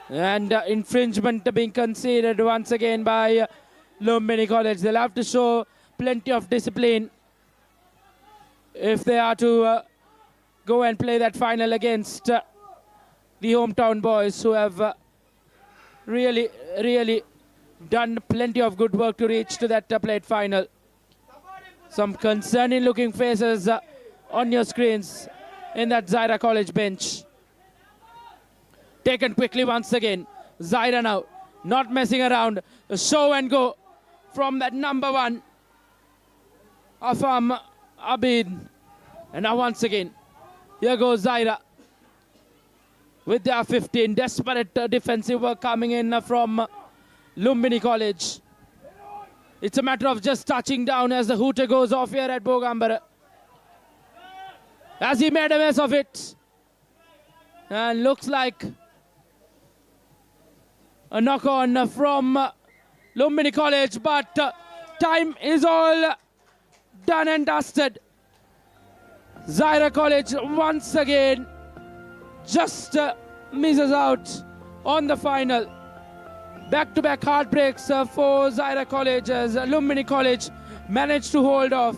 And infringement being conceded once again by Lumbini College. They'll have to show plenty of discipline if they are to go and play that final against the hometown boys, who have really done plenty of good work to reach to that plate final. Some concerning looking faces on your screens in that Zaira College bench. Taken quickly once again. Zaira now not messing around. Show and go from that number 1 Afam Abid. And now once again, here goes Zaira with their 15. Desperate defensive work coming in from Lumbini College. It's a matter of just touching down as the hooter goes off here at Bogambara. As he made a mess of it. And looks like a knock on from Lumbini College, but time is all done and dusted. Zaira College once again just misses out on the final. Back-to-back heartbreaks for Zaira College as Lumbini College managed to hold off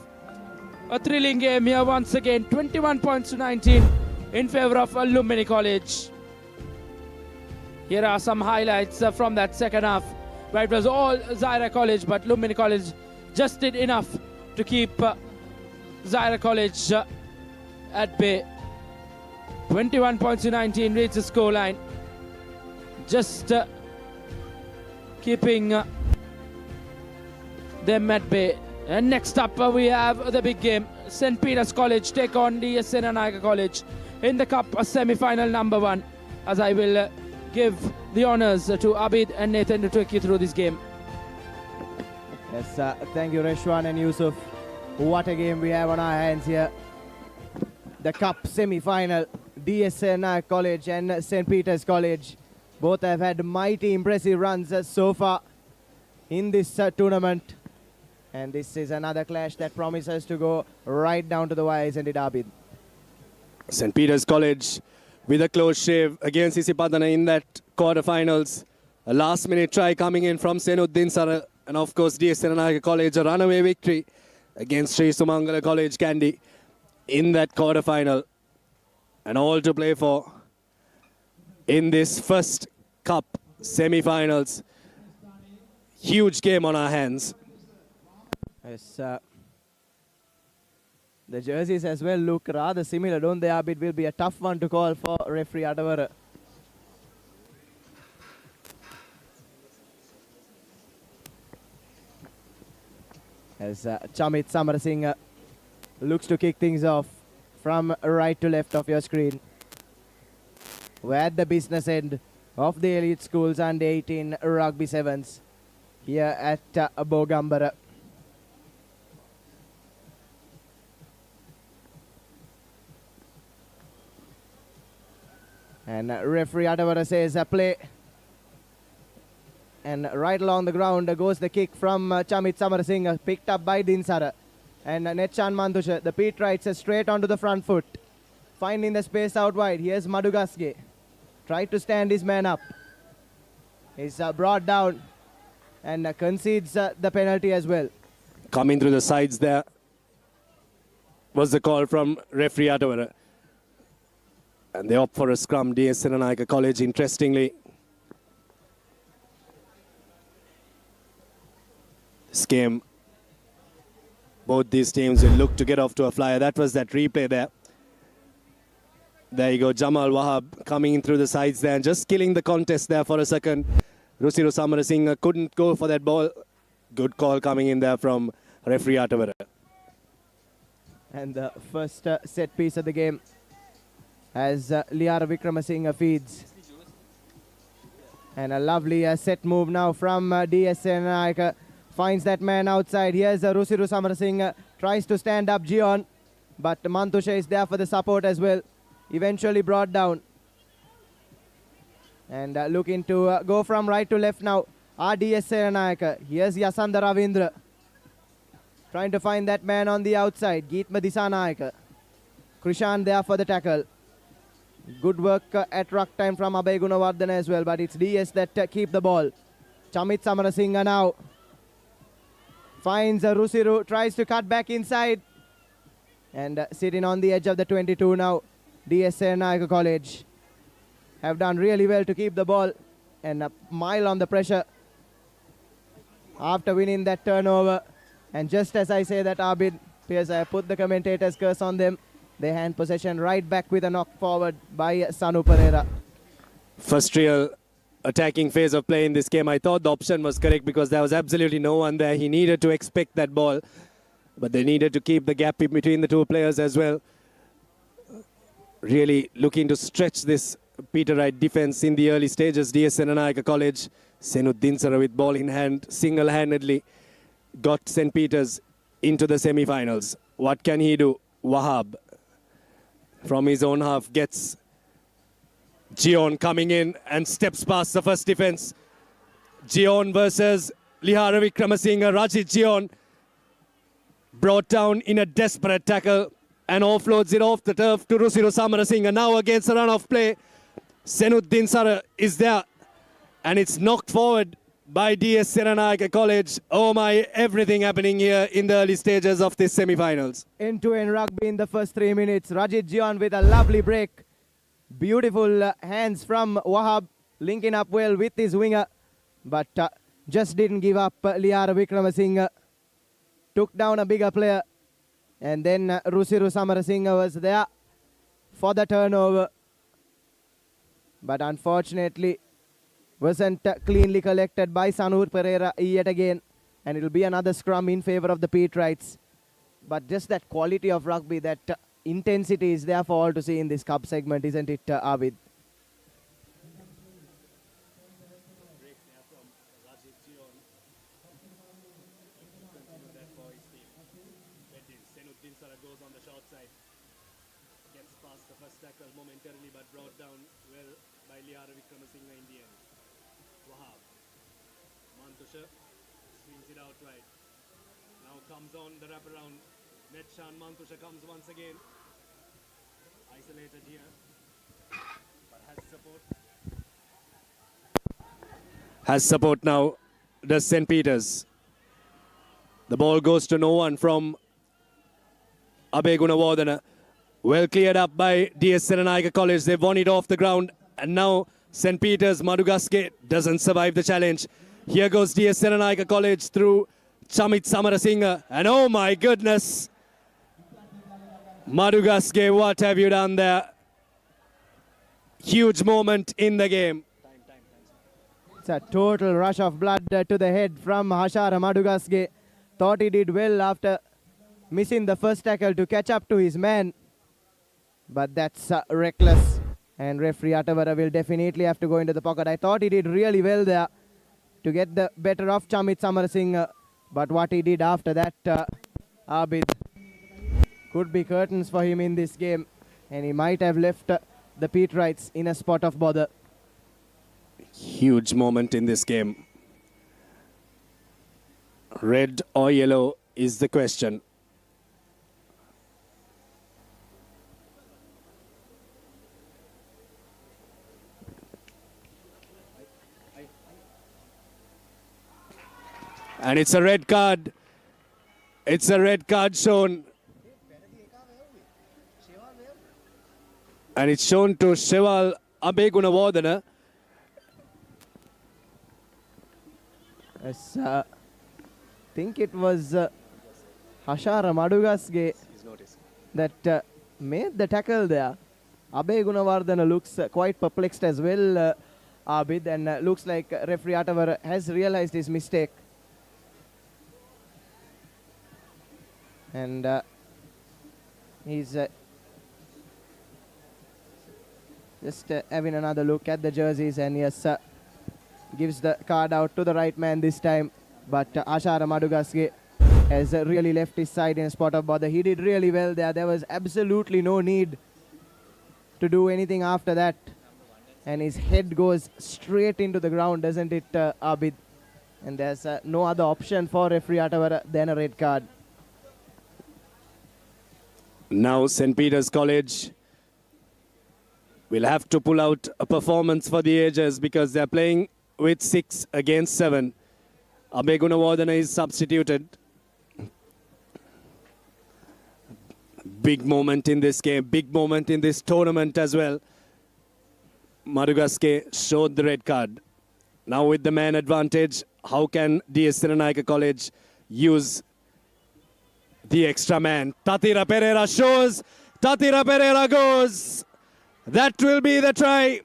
a thrilling game here once again. 21 points to 19 in favor of Lumbini College. Here are some highlights from that second half, where it was all Zaira College, but Lumbini College just did enough to keep Zaira College at bay. 21 points to 19 reads the scoreline. Just keeping them at bay. And next up we have the big game. St. Peter's College take on DS Senanayaka College in the cup semi-final number 1, as I will give the honors to Abid and Nathan to take you through this game. Yes, thank you Reshwan and Yusuf. What a game we have on our hands here. The cup semi-final, DSNI College and St. Peter's College. Both have had mighty impressive runs so far in this tournament. And this is another clash that promises to go right down to the wire, isn't it, Abid? St. Peter's College with a close shave against Isipadana in that quarterfinals. A last-minute try coming in from Senuddin Sara. And of course, DS Senanayaka College, a runaway victory against Sri Sumangala College Kandy in that quarterfinal. And all to play for in this first cup semi-finals. Huge game on our hands. Yes, the jerseys as well look rather similar, don't they, Abid? Will be a tough one to call for referee Adavara. As Chamit Samarasinghe looks to kick things off from right to left of your screen. We're at the business end of the elite schools under 18 rugby sevens here at Bogambara. And referee Adavara says play. And right along the ground goes the kick from Chamit Samarasinghe, picked up by Dinsara. And Netchan Mantusha, the Pete Wrights straight onto the front foot. Finding the space out wide. Here's Madugaske. Tried to stand his man up. He's brought down and concedes the penalty as well. Coming through the sides there was the call from referee Adavara. And they opt for a scrum, DS Senanayaka College, interestingly. This game, both these teams will look to get off to a flyer. That was that replay there. There you go, Jamal Wahab coming in through the sides there and just killing the contest there for a second. Rusiru Samarasinghe couldn't go for that ball. Good call coming in there from referee Atavara. And the first set piece of the game as Liara Vikramasinghe feeds. And a lovely set move now from DSN. Finds that man outside. Here's Rusiru Samarasinghe. Tries to stand up Gion. But Mantusha is there for the support as well. Eventually brought down. And looking to go from right to left now. RDS Senanayaka. Here's Yasanda Ravindra. Trying to find that man on the outside. Geetma Disanayaka. Krishan there for the tackle. Good work at ruck time from Abhay Gunawardena as well, but it's DS that keep the ball. Chamit Samarasinghe now finds Rusiru, tries to cut back inside, and sitting on the edge of the 22 now. DS Seranayake College have done really well to keep the ball and a mile on the pressure after winning that turnover. And just as I say that, Abid, Pierce, I put the commentator's curse on them. They hand possession right back with a knock forward by Sanu Pereira. First real attacking phase of play in this game. I thought the option was correct because there was absolutely no one there. He needed to expect that ball, but they needed to keep the gap in between the two players as well. Really looking to stretch this Peter Wright defense in the early stages. DS Seranayake College, Senud Dinsara with ball in hand, single-handedly got St. Peter's into the semi-finals. What can he do? Wahab from his own half gets Gion coming in and steps past the first defense. Gion versus Lihara Wickramasinghe. Rajit Gion brought down in a desperate tackle and offloads it off the turf to Rusiru Samarasinghe. Now against the run-off play, Senud Dinsara is there and it's knocked forward by DS Seranayake College. Oh my, everything happening here in the early stages of this semi-finals. End-to-end rugby in the first 3 minutes. Rajit Gion with a lovely break. Beautiful hands from Wahab, linking up well with his winger, but just didn't give up. Lihara Wickramasinghe took down a bigger player, and then Rusiru Samarasinghe was there for the turnover, but unfortunately wasn't cleanly collected by Sanu Pereira yet again, and it'll be another scrum in favor of the Pete Wrights. But just that quality of rugby, that intensity is there for all to see in this cup segment, isn't it, Abid? Goes on the short side, gets past the first tackle momentarily, but brought down well by Lihara Wickramasinghe in the end. Wahab, Mantusha swings it out right. Now comes on the wraparound. Metshan Mantusha comes once again. Isolated here, but has support. Has support now, does St. Peter's. The ball goes to no one from Abhay Gunawardena. Well cleared up by DS Seranayake College. They've won it off the ground. And now St. Peter's, Madugaske doesn't survive the challenge. Here goes DS Seranayake College through Chamit Samarasinghe. And oh my goodness, Madugaske, what have you done there? Huge moment in the game. It's a total rush of blood to the head from Hashara Madugaske. Thought he did well after missing the first tackle to catch up to his man. But that's reckless. And referee Atavara will definitely have to go into the pocket. I thought he did really well there to get the better of Chamit Samarasinghe. But what he did after that, Abid, could be curtains for him in this game. And he might have left the Pete Wrights in a spot of bother. Huge moment in this game. Red or yellow is the question. And it's a red card. It's a red card shown. And it's shown to Sheval Abhay Gunawardena. Yes, I think it was Hashara Madugaske that made the tackle there. Abhay Gunawardena looks quite perplexed as well, Abid, and looks like referee Atavar has realized his mistake. And he's just having another look at the jerseys, and yes, gives the card out to the right man this time. But Ashara Madugaske has really left his side in a spot of bother. He did really well there. There was absolutely no need to do anything after that. And his head goes straight into the ground, doesn't it, Abid? And there's no other option for referee Atavara than a red card. Now St. Peter's College will have to pull out a performance for the ages because they're playing with 6 against 7. Abhay Gunawardena is substituted. Big moment in this game, big moment in this tournament as well. Madugaske showed the red card. Now with the man advantage, how can DS Siranayaka College use the extra man? Tatira Pereira shows, Tatira Pereira goes. That will be the try.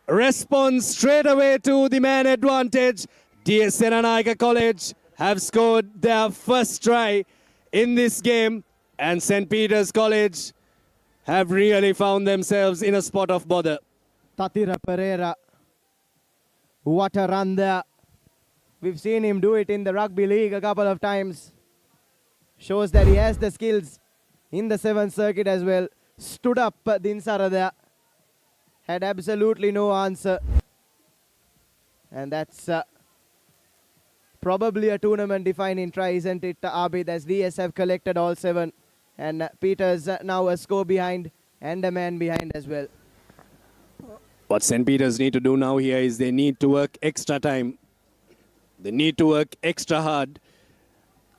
Response straight away to the man advantage. DS Siranayaka College have scored their first try in this game, and St. Peter's College have really found themselves in a spot of bother. Tatira Pereira, what a run there. We've seen him do it in the rugby league a couple of times. Shows that he has the skills in the 7th circuit as well. Stood up Dinsara there. Had absolutely no answer. And that's probably a tournament defining try, isn't it, Abid, as DS have collected all 7. And Peters now a score behind and a man behind as well. What St. Peter's need to do now here is they need to work extra time. They need to work extra hard.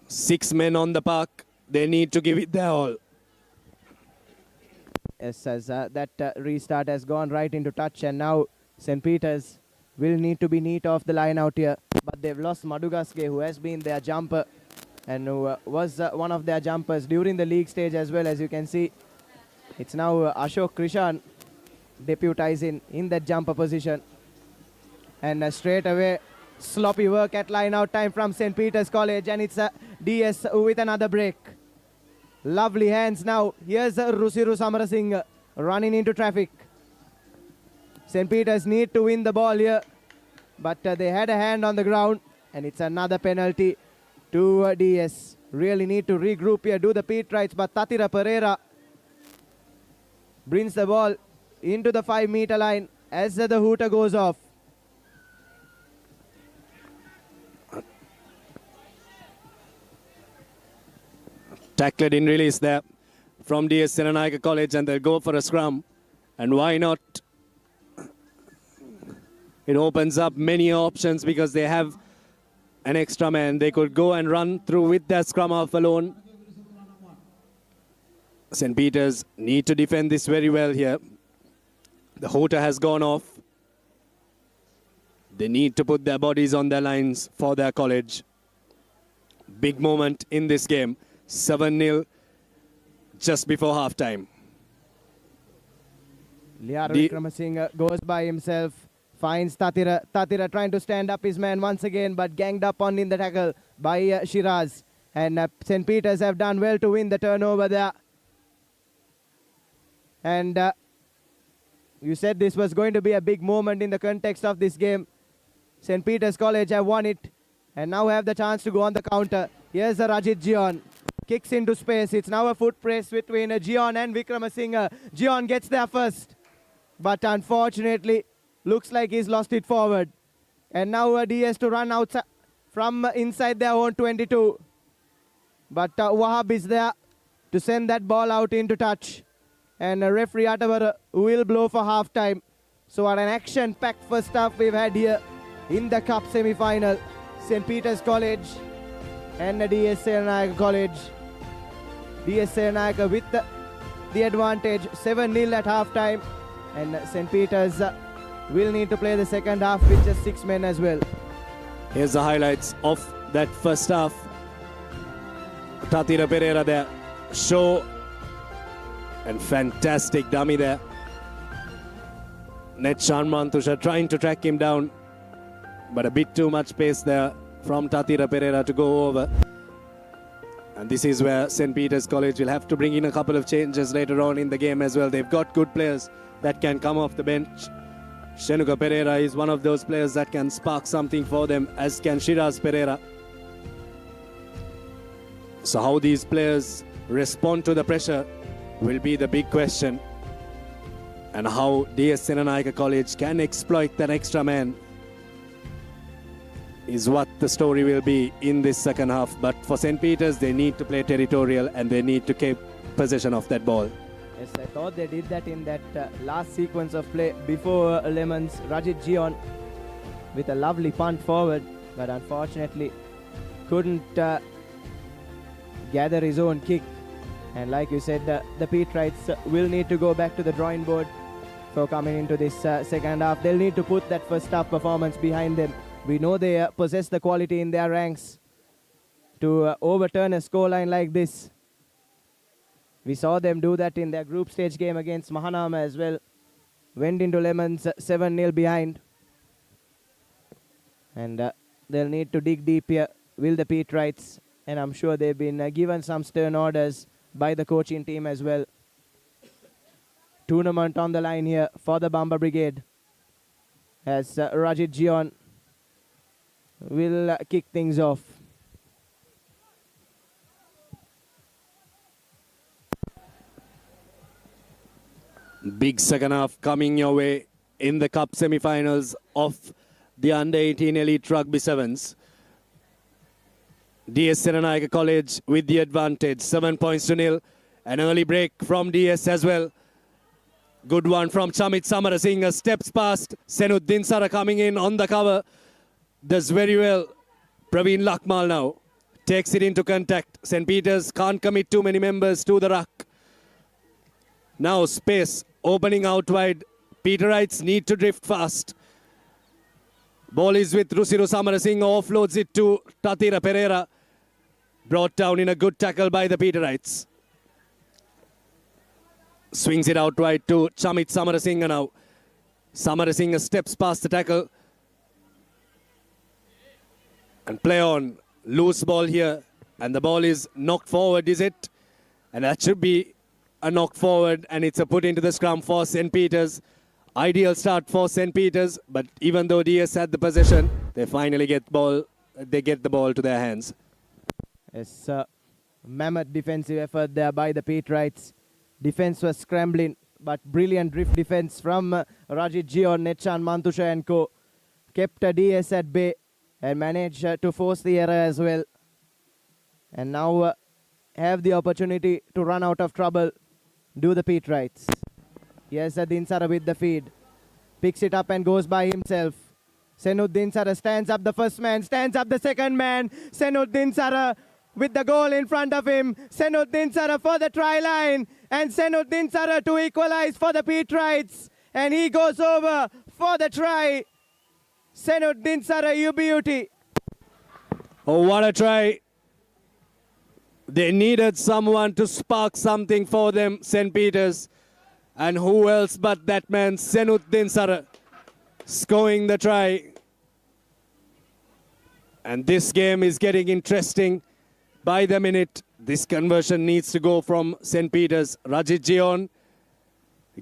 6 men on the park. They need to give it their all. Yes, as that restart has gone right into touch, and now St. Peter's will need to be neat off the line out here. But they've lost Madugaske, who has been their jumper and who was one of their jumpers during the league stage as well, as you can see. It's now Ashok Krishan deputizing in that jumper position. And straight away, sloppy work at line out time from St. Peter's College, and it's DS with another break. Lovely hands now. Here's Rusiru Samarasinghe running into traffic. St. Peter's need to win the ball here, but they had a hand on the ground, and it's another penalty to DS. Really need to regroup here, do the Pete rights, but Tatira Pereira brings the ball into the 5-meter line as the hooter goes off. Tackled in release there from DS Siranayaka College, and they'll go for a scrum. And why not? It opens up many options because they have an extra man. They could go and run through with their scrum half alone. St. Peter's need to defend this very well here. The hooter has gone off. They need to put their bodies on their lines for their college. Big moment in this game. 7-0 just before halftime. Liara Vikramasinghe goes by himself, finds Tatira. Tatira trying to stand up his man once again, but ganged up on in the tackle by Shiraz. And St. Peter's have done well to win the turnover there. And you said this was going to be a big moment in the context of this game. St. Peter's College have won it and now have the chance to go on the counter. Here's the Rajit Gion. Kicks into space. It's now a foot press between Gion and Vikramasinghe. Gion gets there first, but unfortunately looks like he's lost it forward. And now DS to run outside from inside their own 22. But Wahab is there to send that ball out into touch. And referee Atavar will blow for half-time. So what an action-packed first half we've had here in the Cup semi-final. St. Peter's College and DS Siranayaka College. DS Siranayaka with the advantage, 7-0 at half-time. And St. Peter's will need to play the second half with just 6 men as well. Here's the highlights of that first half. Tatira Pereira there. Show and fantastic dummy there. Netchan Mantusha trying to track him down, but a bit too much pace there from Tatira Pereira to go over. And this is where St. Peter's College will have to bring in a couple of changes later on in the game as well. They've got good players that can come off the bench. Shenuka Pereira is one of those players that can spark something for them, as can Shiraz Pereira. So how these players respond to the pressure will be the big question, and how DS Siranayaka College can exploit that extra man is what the story will be in this second half. But for St. Peter's, they need to play territorial and they need to keep possession of that ball. Yes, I thought they did that in that last sequence of play before Lemons. Rajit Gion with a lovely punt forward, but unfortunately couldn't gather his own kick. And like you said, the Petrites will need to go back to the drawing board for coming into this second half. They'll need to put that first half performance behind them. We know they possess the quality in their ranks to overturn a scoreline like this. We saw them do that in their group stage game against Mahanama as well. Went into Lemons 7-0 behind. And they'll need to dig deep here, will the Petrites. And I'm sure they've been given some stern orders by the coaching team as well. Tournament on the line here for the Bamba Brigade, as Rajit Gion will kick things off. Big second half coming your way in the cup semi-finals of the under-18 elite rugby sevens. DS Senanayake College with the advantage, 7 points to nil. An early break from DS as well. Good one from Chamit Samarasinghe, steps past Senuddin Sara coming in on the cover. Does very well. Praveen Lakmal now takes it into contact. St. Peter's can't commit too many members to the ruck. Now space opening out wide. Peterites need to drift fast. Ball is with Rusiro Samarasinghe, offloads it to Tatira Pereira. Brought down in a good tackle by the Peterites. Swings it out wide to Chamit Samarasinghe now. Samarasinghe steps past the tackle. And play on. Loose ball here. And the ball is knocked forward, is it? And that should be a knock forward. And it's a put into the scrum for St. Peter's. Ideal start for St. Peter's. But even though DS had the possession, they finally get the ball to their hands. Yes, mammoth defensive effort there by the Petrites. Defense was scrambling, but brilliant drift defense from Rajit Gion, Netchan Mantusha and co. Kept DS at bay and managed to force the error as well. And now have the opportunity to run out of trouble. Do the Petrites. Here's Dinsara with the feed. Picks it up and goes by himself. Senuddin Sara stands up the first man, stands up the second man. Senuddin Sara with the goal in front of him. Senuddin Sara for the try line. And Senuddin Sara to equalize for the Petrites. And he goes over for the try. Senuddin Sara, you beauty. Oh, what a try. They needed someone to spark something for them, St. Peter's. And who else but that man, Senuddin Sara, scoring the try. And this game is getting interesting by the minute. This conversion needs to go from St. Peter's. Rajit Gion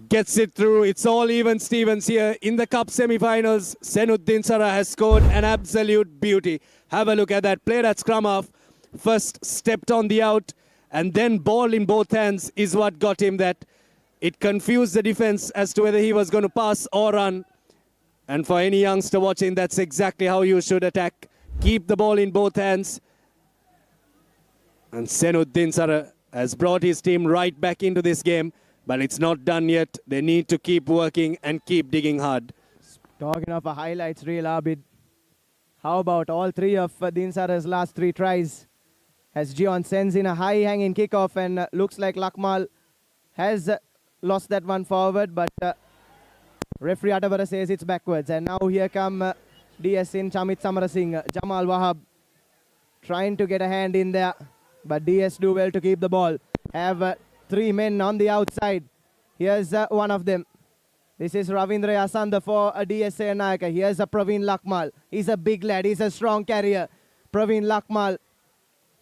gets it through. It's all even Stevens here. In the cup semi-finals, Senuddin Sara has scored an absolute beauty. Have a look at that. Played at scrum half. First stepped on the out and then ball in both hands is what got him that. It confused the defense as to whether he was going to pass or run. And for any youngster watching, that's exactly how you should attack. Keep the ball in both hands. And Senuddin Sara has brought his team right back into this game. But it's not done yet. They need to keep working and keep digging hard. Talking of a highlights reel, Abid. How about all three of Dinsara's last three tries? As Gion sends in a high-hanging kickoff and looks like Lakmal has lost that one forward. But referee Atavara says it's backwards. And now here come DS in Chamit Samarasinghe. Jamal Wahab trying to get a hand in there. But DS do well to keep the ball. Have three men on the outside. Here's one of them. This is Ravindra Yasanda for DS Senanayake. Here's Praveen Lakmal. He's a big lad. He's a strong carrier. Praveen Lakmal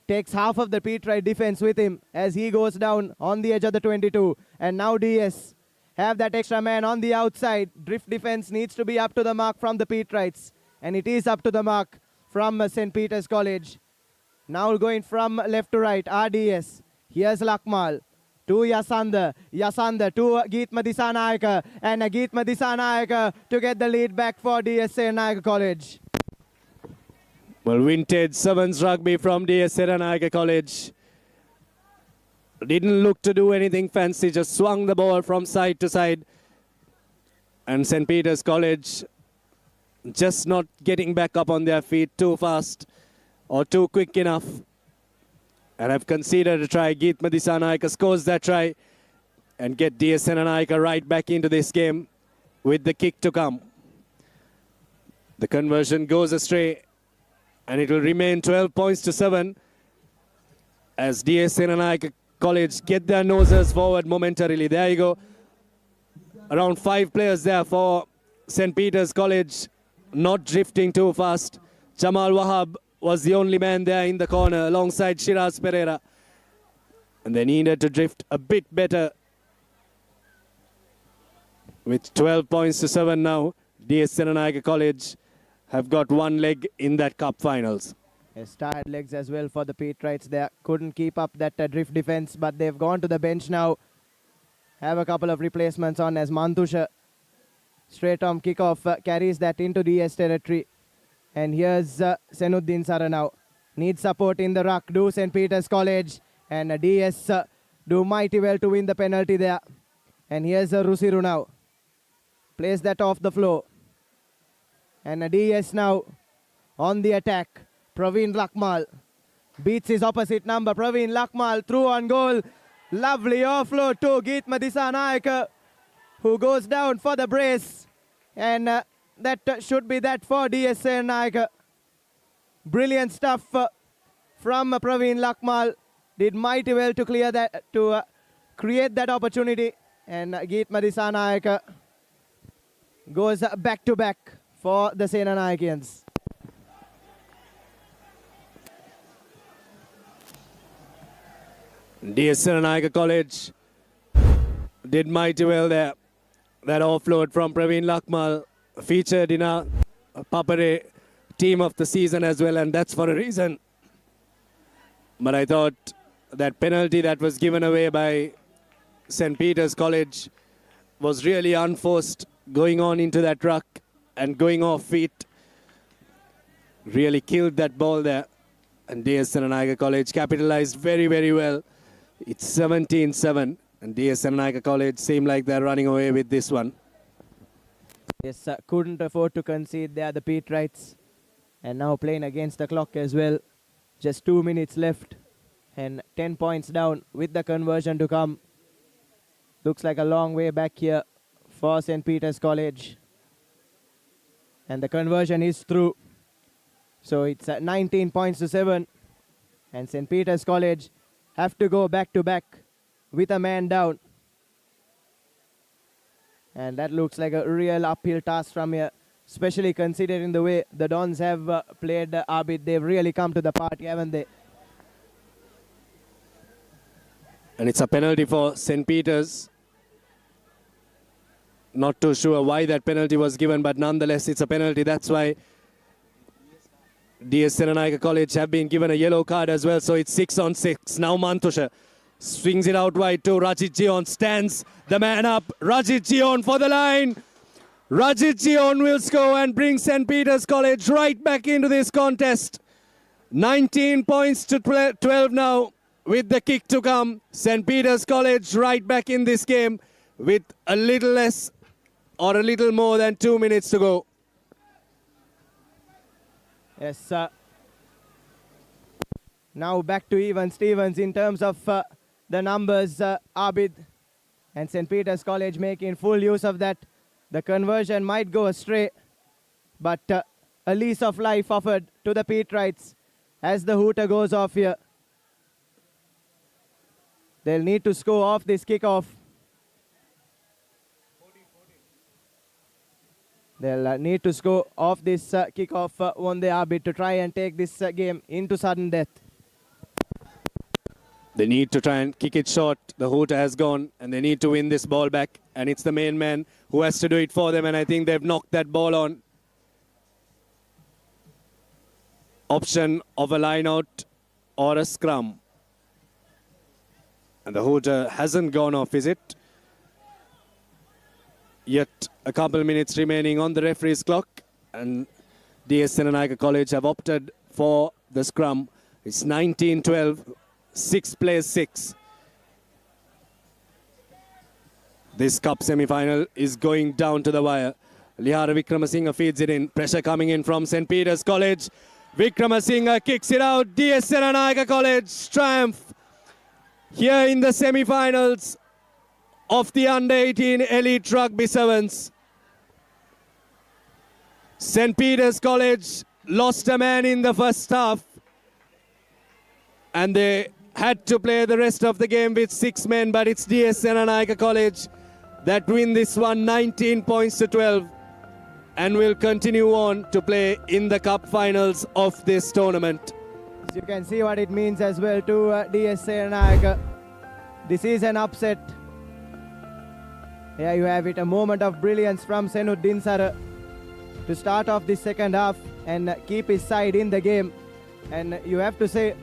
takes half of the Petrite defense with him as he goes down on the edge of the 22. And now DS have that extra man on the outside. Drift defense needs to be up to the mark from the Petrites. And it is up to the mark from St. Peter's College. Now going from left to right, RDS. Here's Lakmal to Yasanda. Yasanda to Geetma Disanayake. And Geetma Disanayake to get the lead back for DS Senanayake College. Well, vintage sevens rugby from DS Senanayake College. didn't look to do anything fancy, just swung the ball from side to side. And St. Peter's College just not getting back up on their feet too fast or too quick enough. And have conceded a try. Geetma Disanaika scores that try and get DS Senanaika right back into this game with the kick to come. The conversion goes astray and it will remain 12 points to 7 as DS Senanaika College get their noses forward momentarily. There you go. Around 5 players there for St. Peter's College, not drifting too fast. Jamal Wahab was the only man there in the corner alongside Shiraz Pereira. And they needed to drift a bit better. With 12 points to 7 now, DS Senanaika College have got one leg in that cup finals. Yes, tired legs as well for the Petrites there. Couldn't keep up that drift defense, but they've gone to the bench now. Have a couple of replacements on as Mantusha straight on kickoff carries that into DS territory. And here's Senuddin Sara now. Needs support in the ruck. Do St. Peter's College. And DS do mighty well to win the penalty there. And here's Rusiru now. Plays that off the floor. And DS now on the attack. Praveen Lakmal beats his opposite number. Praveen Lakmal through on goal. Lovely offload to Geetma Disanaika, who goes down for the brace. And that should be that for DS Senanaika. Brilliant stuff from Praveen Lakmal. Did mighty well to clear that, to create that opportunity. And Geetma Disanaika goes back to back for the Senanaikians. DS Senanaika College did mighty well there. That offload from Praveen Lakmal featured in our Papare team of the season as well, and that's for a reason. But I thought that penalty that was given away by St. Peter's College was really unforced, going on into that ruck and going off feet. Really killed that ball there. And DS Senanaika College capitalized very, very well. It's 17-7, and DS Senanaika College seem like they're running away with this one. Yes, couldn't afford to concede there, the Petrites. And now playing against the clock as well. Just 2 minutes left and 10 points down with the conversion to come. Looks like a long way back here for St. Peter's College. And the conversion is through. So it's 19 points to 7. And St. Peter's College have to go back to back with a man down. And that looks like a real uphill task from here, especially considering the way the Dons have played Abid. They've really come to the party, haven't they? And it's a penalty for St. Peter's. Not too sure why that penalty was given, but nonetheless it's a penalty. That's why DS Senanaika College have been given a yellow card as well. So it's 6-on-6. Now Mantusha swings it out wide to Rajit Gion. Stands the man up. Rajit Gion for the line. Rajit Gion will score and bring St. Peter's College right back into this contest. 19 points to 12 now with the kick to come. St. Peter's College right back in this game with a little less or a little more than 2 minutes to go. Yes, now back to even Stevens in terms of the numbers. Abid and St. Peter's College making full use of that. The conversion might go astray, but a lease of life offered to the Petrites as the hooter goes off here. They'll need to score off this kickoff. They'll need to score off this kickoff, won the Abid, to try and take this game into sudden death. They need to try and kick it short. The hooter has gone and they need to win this ball back. And it's the main man who has to do it for them. And I think they've knocked that ball on. Option of a line out or a scrum. And the hooter hasn't gone off, is it? Yet a couple of minutes remaining on the referee's clock. And DS Senanaika College have opted for the scrum. It's 19-12. 6 plays 6. This cup semi-final is going down to the wire. Lihara Vikramasinghe feeds it in. Pressure coming in from St. Peter's College. Vikramasinghe kicks it out. DS Senanayake College triumph here in the semi-finals of the Under-18 Elite Rugby Sevens. St. Peter's College lost a man in the first half and they had to play the rest of the game with 6 men, but it's DS Senanayake College that win this one 19 points to 12 and will continue on to play in the cup finals of this tournament. So you can see what it means as well to DS Senanayake. This is an upset. Here you have it, a moment of brilliance from Senu Dinsara to start off this second half and keep his side in the game. And you have to say,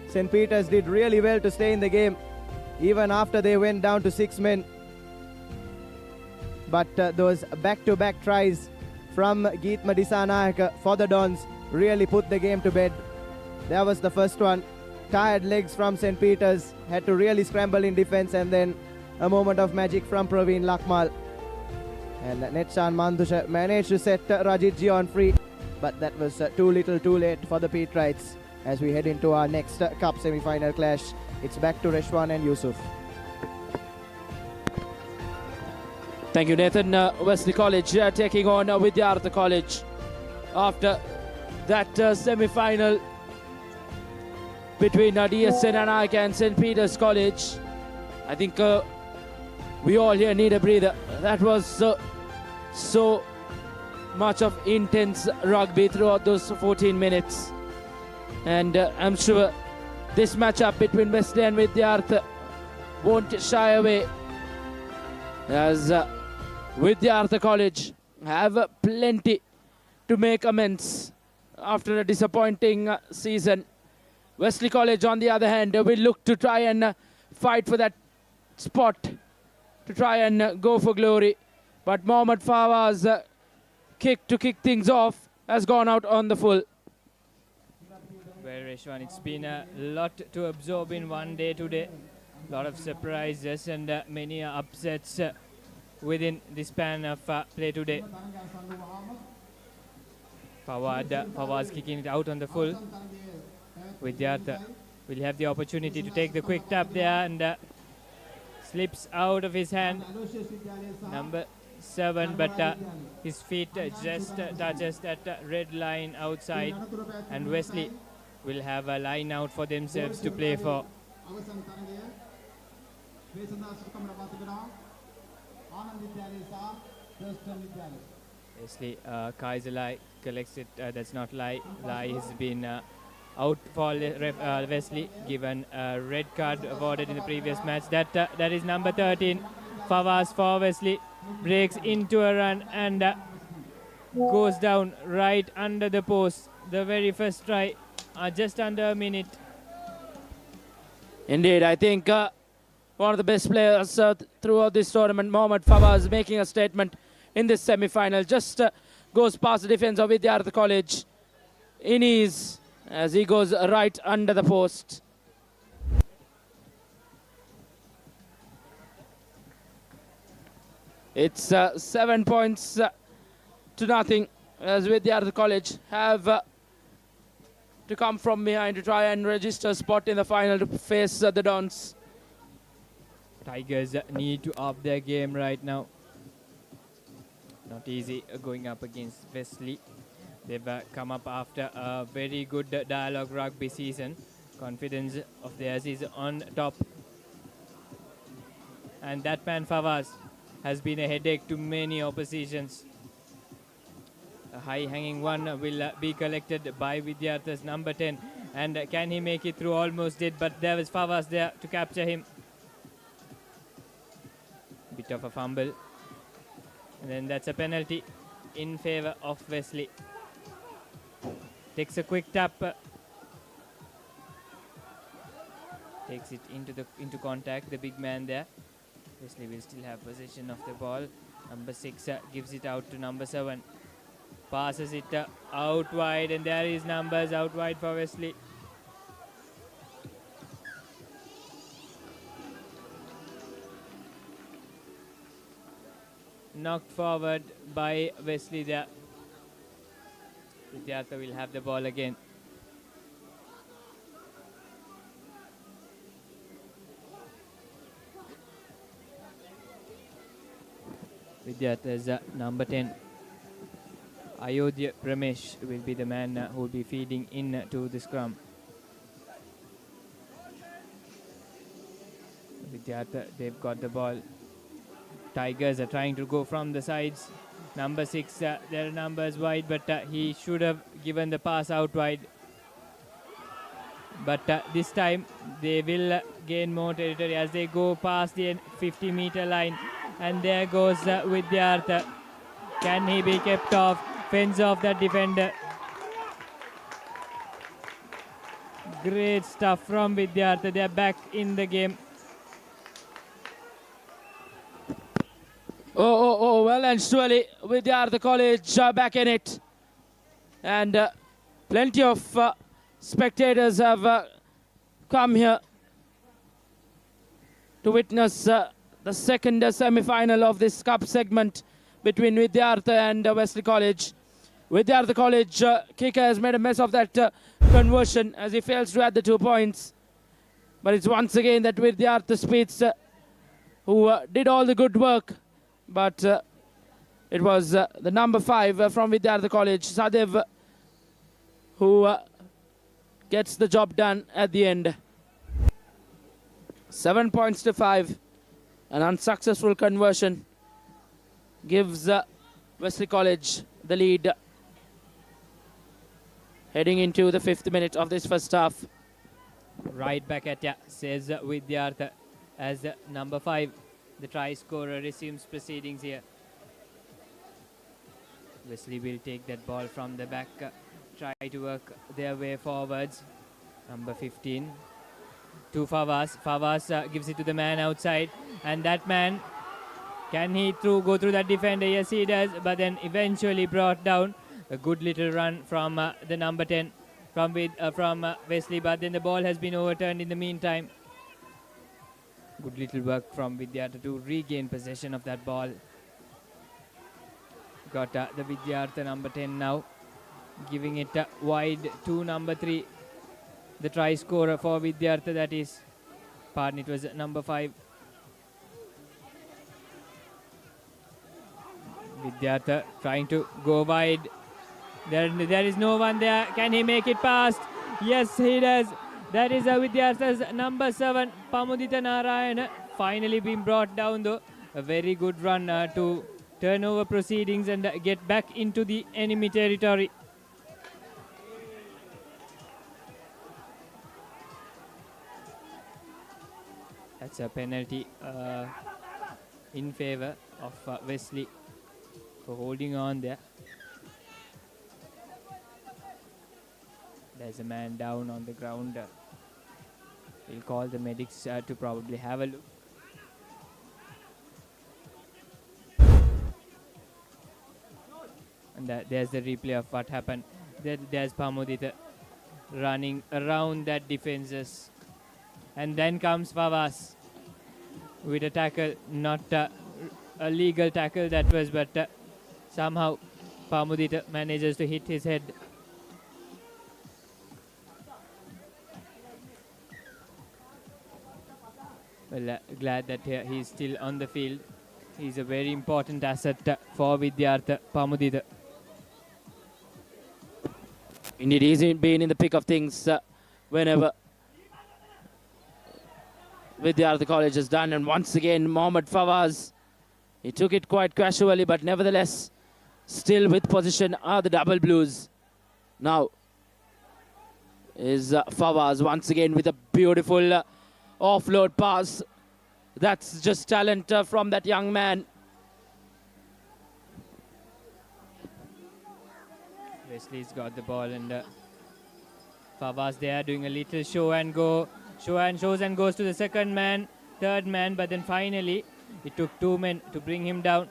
St. Peter's did really well to stay in the game, even after they went down to 6 men. But those back-to-back tries from Geetma Disanayake for the Dons really put the game to bed. That was the first one. Tired legs from St. Peter's, had to really scramble in defense, and then a moment of magic from Praveen Lakmal. And Netshan Mandusha managed to set Rajit Ji on free, but that was too little too late for the Pete Wrights. As we head into our next cup semi-final clash, it's back to Reshwan and Yusuf. Thank you, Nathan. Wesley College taking on Vidyartha College after that semi-final between DS Senanayake and St. Peter's College. I think we all here need a breather. That was so much of intense rugby throughout those 14 minutes. And I'm sure this matchup between Wesley and Vidyartha won't shy away, as Vidyartha College have plenty to make amends after a disappointing season. Wesley College, on the other hand, will look to try and fight for that spot, to try and go for glory. But Mohammad Fawaz's kick to kick things off has gone out on the full. Well, Reshwan, it's been a lot to absorb in one day today. A lot of surprises and many upsets within the span of play today. Fawaz kicking it out on the full. Vidyartha will have the opportunity to take the quick tap there, and slips out of his hand. Number 7, but his feet just touches that red line outside, and Wesley will have a line out for themselves to play for. Wesley, Kaiserlai collects it. That's not Lai. Lai has been out for Wesley, given a red card awarded in the previous match. That is number 13. Fawaz for Wesley breaks into a run and goes down right under the post. The very first try, just under a minute. Indeed, I think one of the best players throughout this tournament, Mohammad Fawaz, making a statement in this semi-final. Just goes past the defense of Vidyartha College in ease as he goes right under the post. It's 7 points to nothing, as Vidyartha College have to come from behind to try and register a spot in the final to face the Dons. Tigers need to up their game right now. Not easy going up against Wesley. They've come up after a very good dialogue rugby season. Confidence of theirs is on top. And that man Fawaz has been a headache to many oppositions. A high-hanging one will be collected by Vidyartha's number 10. And can he make it through? Almost did, but there was Fawaz there to capture him. Bit of a fumble. And then that's a penalty in favor of Wesley. Takes a quick tap. Takes it into contact, the big man there. Wesley will still have possession of the ball. Number 6 gives it out to number 7. Passes it out wide, and there is numbers out wide for Wesley. knocked forward by Wesley there. Vidyartha will have the ball again. Vidyartha's number 10. Ayodhya Pramesh will be the man who will be feeding in to the scrum. Vidyartha, they've got the ball. Tigers are trying to go from the sides. Number 6, their numbers wide, but he should have given the pass out wide. But this time they will gain more territory as they go past the 50-meter line. And there goes Vidyartha. Can he be kept off? Fends off that defender. Great stuff from Vidyartha. They're back in the game. Oh, well and surely Vidyartha College back in it. And plenty of spectators have come here to witness the second semi-final of this cup segment between Vidyartha and Wesley College. Vidyartha College kicker has made a mess of that conversion as he fails to add the 2 points. But it's once again that Vidyartha Spitz who did all the good work. But it was the number 5 from Vidyartha College, Sadev, who gets the job done at the end. 7 points to 5. An unsuccessful conversion gives Wesley College the lead. Heading into the 5th minute of this first half. Right back at ya, says Vidyartha as number 5. The try scorer resumes proceedings here. Wesley will take that ball from the back, try to work their way forwards. Number 15 to Fawaz. Fawaz gives it to the man outside, and that man, can he go through that defender? Yes, he does, but then eventually brought down. A good little run from the number 10 from Wesley, but then the ball has been overturned in the meantime. Good little work from Vidyartha to regain possession of that ball. Got the Vidyartha number 10 now, giving it wide to number 3. The try scorer for Vidyartha, that is. Pardon, it was number 5. Vidyartha trying to go wide. There is no one there. Can he make it past? Yes, he does. That is Vidyartha's number 7, Pamudita Narayan, finally been brought down though. A very good run to turn over proceedings and get back into the enemy territory. That's a penalty in favor of Wesley for holding on there. There's a man down on the ground. We'll call the medics to probably have a look. And there's the replay of what happened. There's Pamudita running around that defenses. And then comes Fawaz with a tackle, not a legal tackle that was, but somehow Pamudita manages to hit his head. Well, glad that he's still on the field. He's a very important asset for Vidyartha Pamudita. Indeed, he's been in the pick of things whenever Vidyartha College has done. And once again, Mohammad Fawaz, he took it quite casually, but nevertheless, still with position are the double blues. Now is Fawaz once again with a beautiful offload pass. That's just talent from that young man. Wesley's got the ball and Fawaz there doing a little show and go. Shows and goes to the second man, third man, but then finally it took 2 men to bring him down.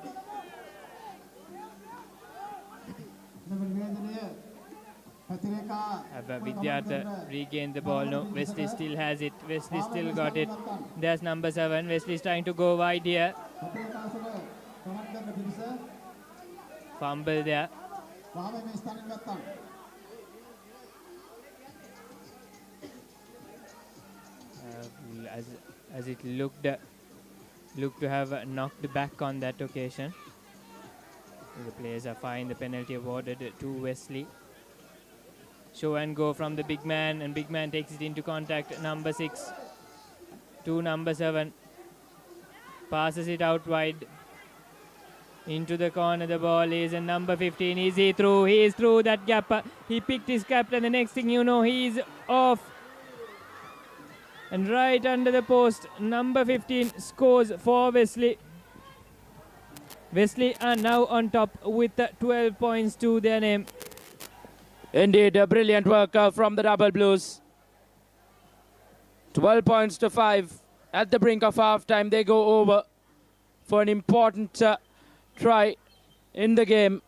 Vidyartha regained the ball. No, Wesley still has it. Wesley still got it. There's number 7. Wesley's trying to go wide here. fumble there. As it looked to have knocked back on that occasion. The players are fine. The penalty awarded to Wesley. Show and go from the big man, and big man takes it into contact. Number 6 to number 7. Passes it out wide into the corner. The ball is in number 15. Is he through? He is through that gap. He picked his cap, and the next thing you know, he is off. And right under the post, number 15 scores for Wesley. Wesley are now on top with 12 points to their name. Indeed, a brilliant work from the Double Blues. 12 points to 5. At the brink of half-time, they go over for an important try in the game.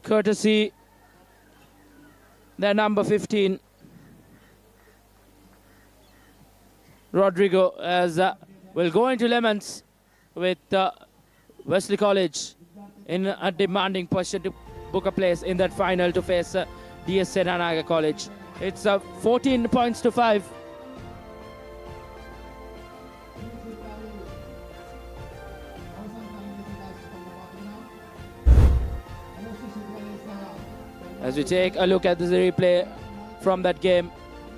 Courtesy their number 15, Rodrigo, as will go into lemons with Wesley College in a demanding position to book a place in that final to face DSN Anaga College. It's 14 points to 5. As we take a look at the replay from that game,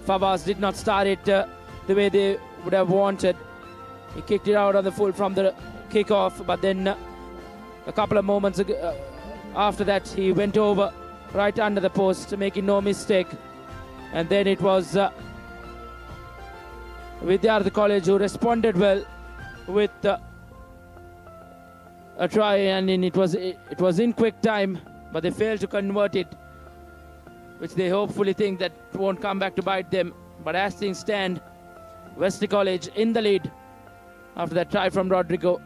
Fawaz did not start it the way they would have wanted. He kicked it out on the full from the kickoff, but then a couple of moments ago, after that, he went over right under the post, making no mistake. And then it was Vidyartha College who responded well with a try, and it was in quick time, but they failed to convert it, which they hopefully think that won't come back to bite them. But as things stand, Wesley College in the lead after that try from Rodrigo,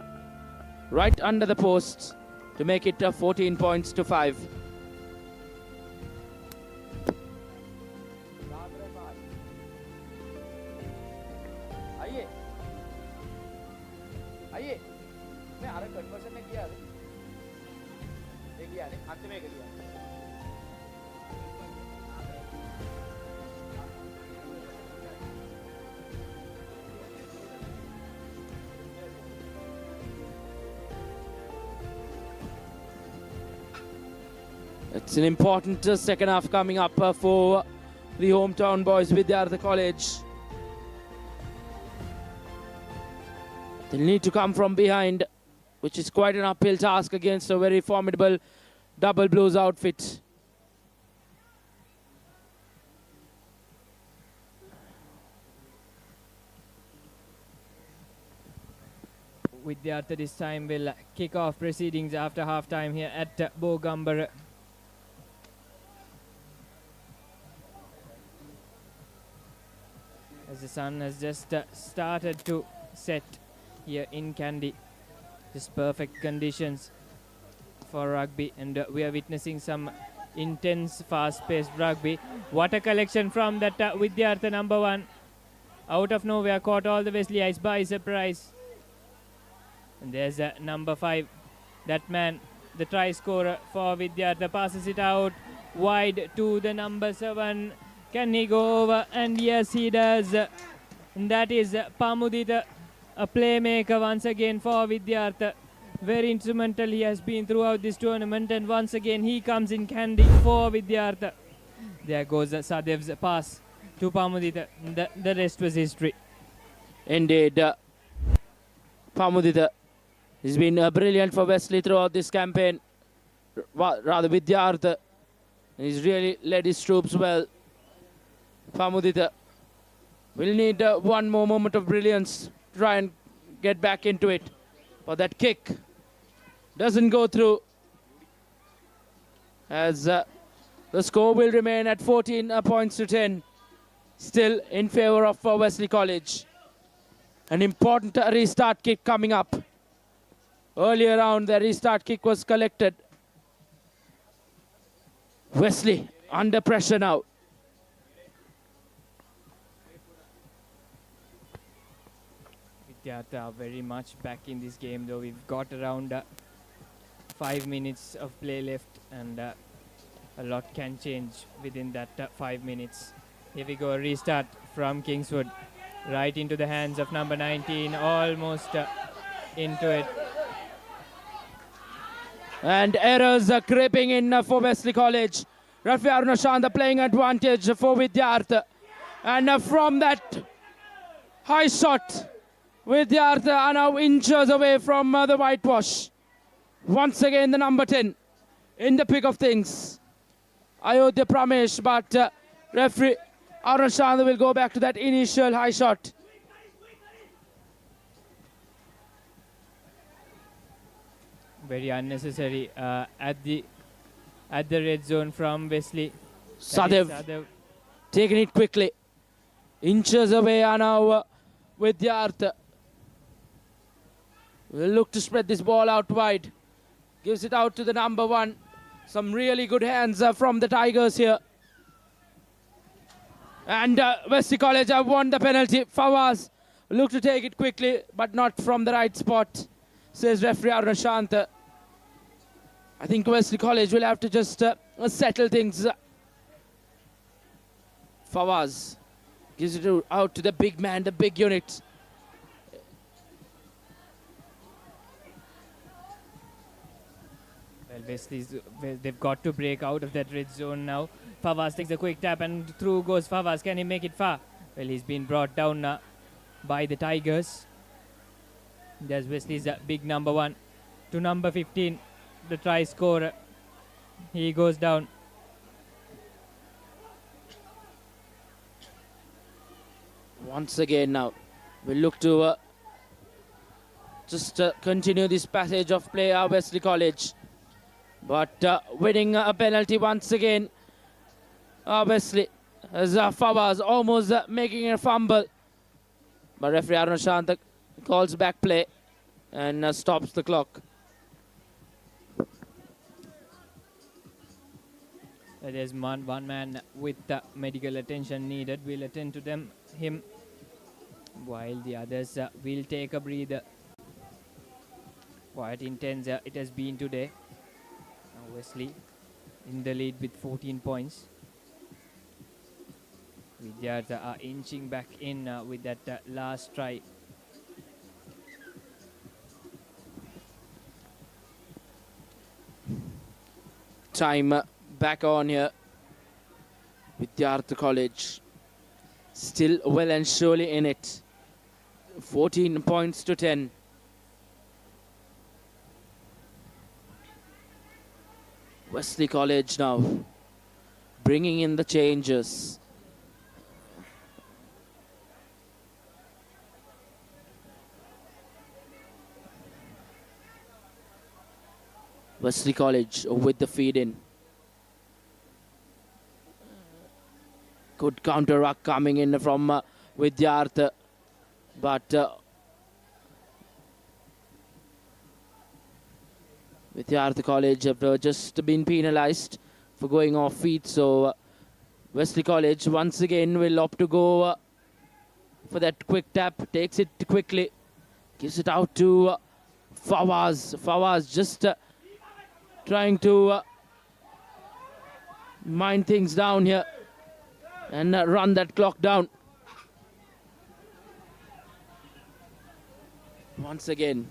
right under the posts to make it 14 points to 5. It's an important second half coming up for the hometown boys with Vidyartha College. They'll need to come from behind, which is quite an uphill task against a very formidable Double Blues outfit. Vidyartha this time will kick off proceedings after half time here at Bogambara. As the sun has just started to set here in Kandy. Just perfect conditions for rugby, and we are witnessing some intense, fast-paced rugby. What a collection from that Vidyartha number 1. Out of nowhere, caught all the Wesley Eyes by surprise. And there's number 5, that man, the try scorer for Vidyartha, passes it out wide to the number 7. Can he go over? And yes, he does. And that is Pamudita, a playmaker once again for Vidyartha. Very instrumental he has been throughout this tournament, and once again he comes in candy for Vidyartha. There goes Sadev's pass to Pamudita. The rest was history. Indeed, Pamudita has been brilliant for Wesley throughout this campaign. Rather, Vidyartha, he's really led his troops well. Pamudita will need one more moment of brilliance to try and get back into it. But that kick doesn't go through, as the score will remain at 14 points to 10, still in favor of Wesley College. An important restart kick coming up. Earlier round, the restart kick was collected. Wesley under pressure now. Vidyartha are very much back in this game, though. We've got around 5 minutes of play left, and a lot can change within that 5 minutes. Here we go, restart from Kingswood. Right into the hands of number 19, almost into it. And errors are creeping in for Wesley College. Referee Aruna Shanta playing advantage for Vidyarth. And from that high shot, Vidyarth are now inches away from the whitewash. Once again, the number 10 in the pick of things. Ayodhya Pramesh, but referee Aruna Shanta will go back to that initial high shot. Very unnecessary at the red zone from Wesley. Sadev taking it quickly. Inches away are now Vidyarth. Will look to spread this ball out wide. Gives it out to the number 1. Some really good hands from the Tigers here. And Wesley College have won the penalty. Fawaz look to take it quickly, but not from the right spot, says referee Aruna Shanta. I think Wesley College will have to just settle things. Fawaz gives it out to the big man, the big unit. Well, they've got to break out of that red zone now. Fawaz takes a quick tap and through goes Fawaz. Can he make it far? Well, he's been brought down by the Tigers. There's Wesley's big number 1 to number 15, the try scorer. He goes down. Once again now, we'll look to just continue this passage of play at Wesley College. But winning a penalty once again, Wesley, as Fawaz almost making a fumble. But referee Aruna Shanta calls back play and stops the clock. There's one man with medical attention needed. We'll attend to him while the others will take a breather. Quite intense it has been today. Now Wesley in the lead with 14 points. Vidyarth are inching back in with that last try. Time back on here. Vidyarth College still well and surely in it. 14 points to 10. Wesley College now bringing in the changes. Wesley College with the feed in. Good counter ruck coming in from Vidyarth, but Vidyarth College have just been penalized for going off feet, so Wesley College once again will opt to go for that quick tap, takes it quickly, gives it out to Fawaz. Fawaz just trying to mind things down here and run that clock down. Once again,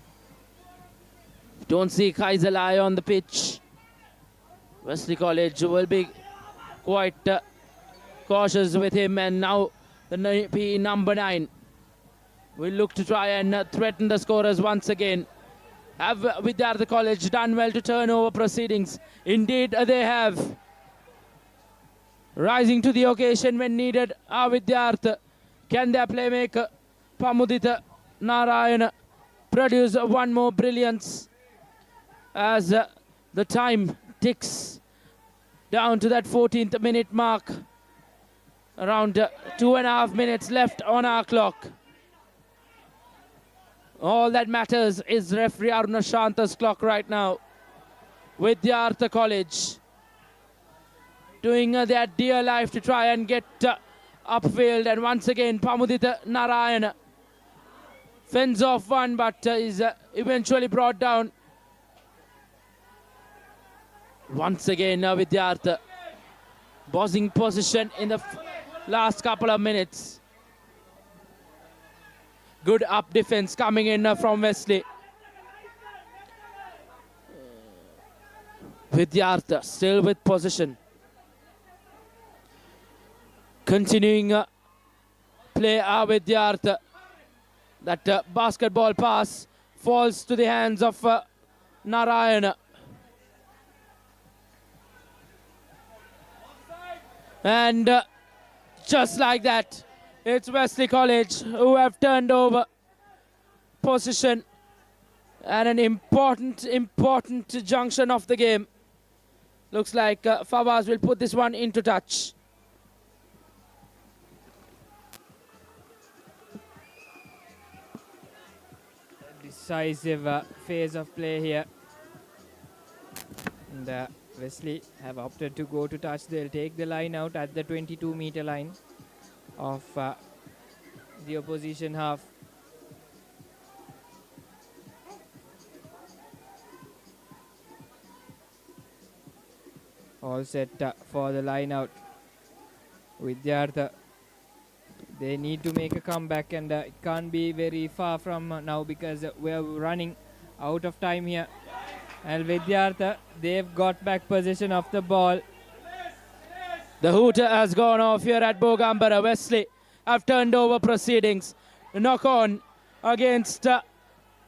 don't see Kaisalai on the pitch. Wesley College will be quite cautious with him, and now the number 9 will look to try and threaten the scorers once again. Have Vidyarth College done well to turn over proceedings? Indeed they have. Rising to the occasion when needed are Vidyarth. Can their playmaker Pamudita Narayan produce one more brilliance as the time ticks down to that 14th minute mark. Around 2.5 minutes left on our clock. All that matters is referee Aruna Shanta's clock right now. Vidyarth College doing their dear life to try and get upfield, and once again Pamudita Narayan fends off one, but is eventually brought down Once again, Vidyarth bossing position in the last couple of minutes. Good up defense coming in from Wesley. Vidyarth still with possession. Continuing play Vidyarth. That basketball pass falls to the hands of Narayana. And just like that, it's Wesley College who have turned over position at an important junction of the game. Looks like Fawaz will put this one into touch. Decisive phase of play here. And Wesley have opted to go to touch. They'll take the line out at the 22-meter line of the opposition half. All set for the line out. Vidyarth, they need to make a comeback, and it can't be very far from now because we're running out of time here. And Vidyarth, they've got back possession of the ball. The hooter has gone off here at Bogambara. Wesley have turned over proceedings. Knock on against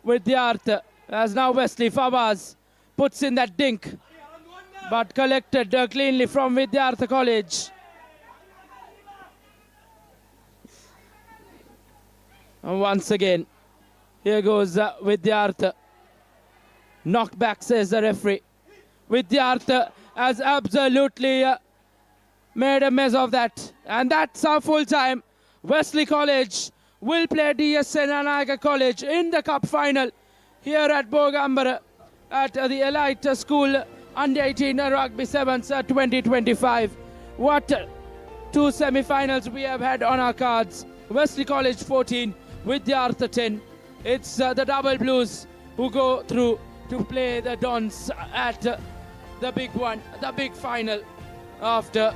Vidyarth. As now Wesley Fawaz puts in that dink, but collected cleanly from Vidyarth College. And once again, here goes Vidyarth. Knockback, says the referee. Vidyarth has absolutely made a mess of that. And that's our full time. Wesley College will play DSN Anayaka College in the cup final here at Bogambara at the Elite School Under 18 Rugby Sevens 2025. What two semi-finals we have had on our cards. Wesley College 14, Vidyarth 10. It's the Double Blues who go through to play the Dons at the big one, the big final, after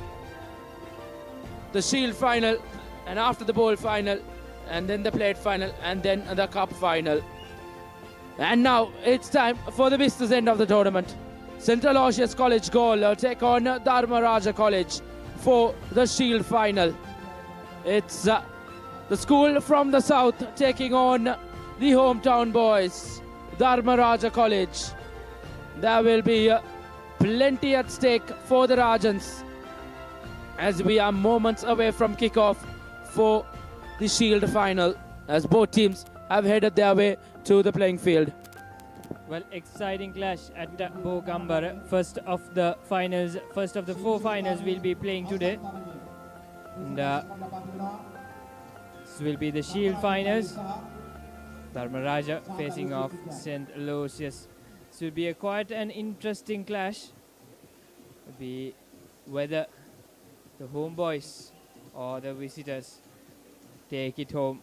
the Shield final and after the Bowl final and then the Plate final and then the Cup final. And now it's time for the business end of the tournament. Central Aloysius College Goal take on Dharmaraja College for the Shield final. It's the school from the south taking on the hometown boys, Dharmaraja College. There will be plenty at stake for the Rajans as we are moments away from kickoff for the Shield final, as both teams have headed their way to the playing field. Well, exciting clash at Bogambara. First of the four finals will be playing today. And this will be the Shield finals. Dharmaraja facing off St. Aloysius. This will be quite an interesting clash. It'll be whether the home boys or the visitors take it home.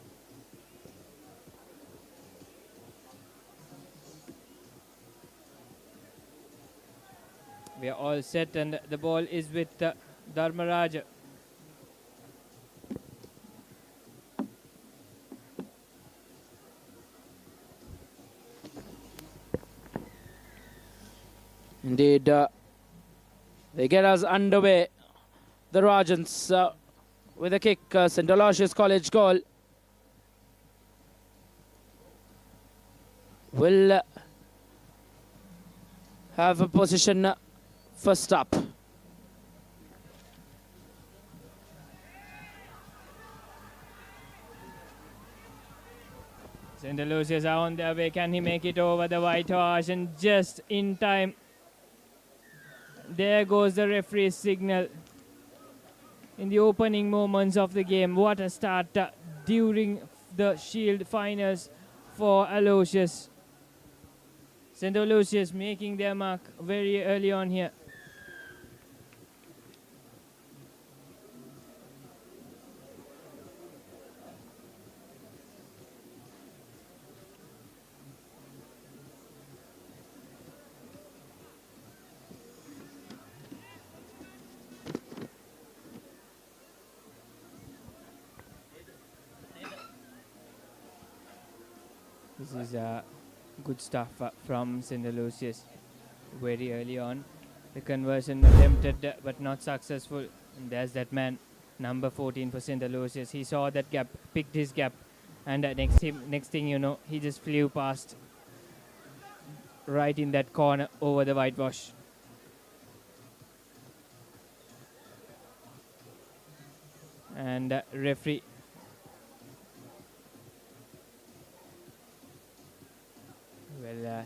We are all set and the ball is with Dharmaraja. Indeed, they get us underway. The Rajans with a kick, St. Aloysius College goal. Will have a position first up. St. Aloysius are on their way. Can he make it over the white horse? And just in time, there goes the referee's signal. In the opening moments of the game, what a start during the Shield finals for Aloysius. St. Aloysius making their mark very early on here. This is good stuff from St. Aloysius very early on. The conversion attempted but not successful. And there's that man, number 14 for St. Aloysius. He saw that gap, picked his gap, and next thing you know, he just flew past right in that corner over the whitewash. And referee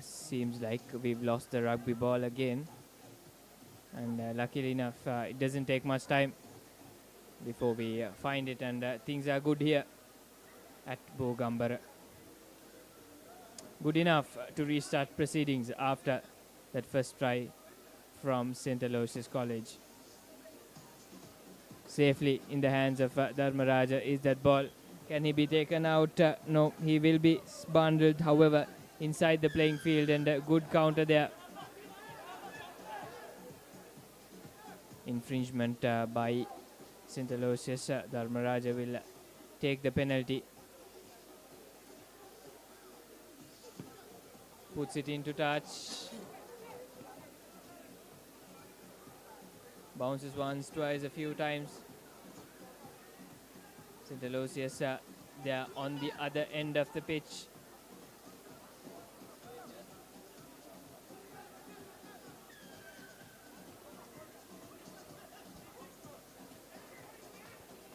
seems like we've lost the rugby ball again, and luckily enough it doesn't take much time before we find it, and things are good here at Bogambara. Good enough to restart proceedings after that first try from St. Aloysius College. Safely in the hands of Dharmaraja is that ball. Can he be taken out? No, he will be bundled, however, inside the playing field, and a good counter there. Infringement by St. Aloysius. Dharmaraja will take the penalty. Puts it into touch. Bounces once, twice, a few times. St. Aloysius, they are on the other end of the pitch.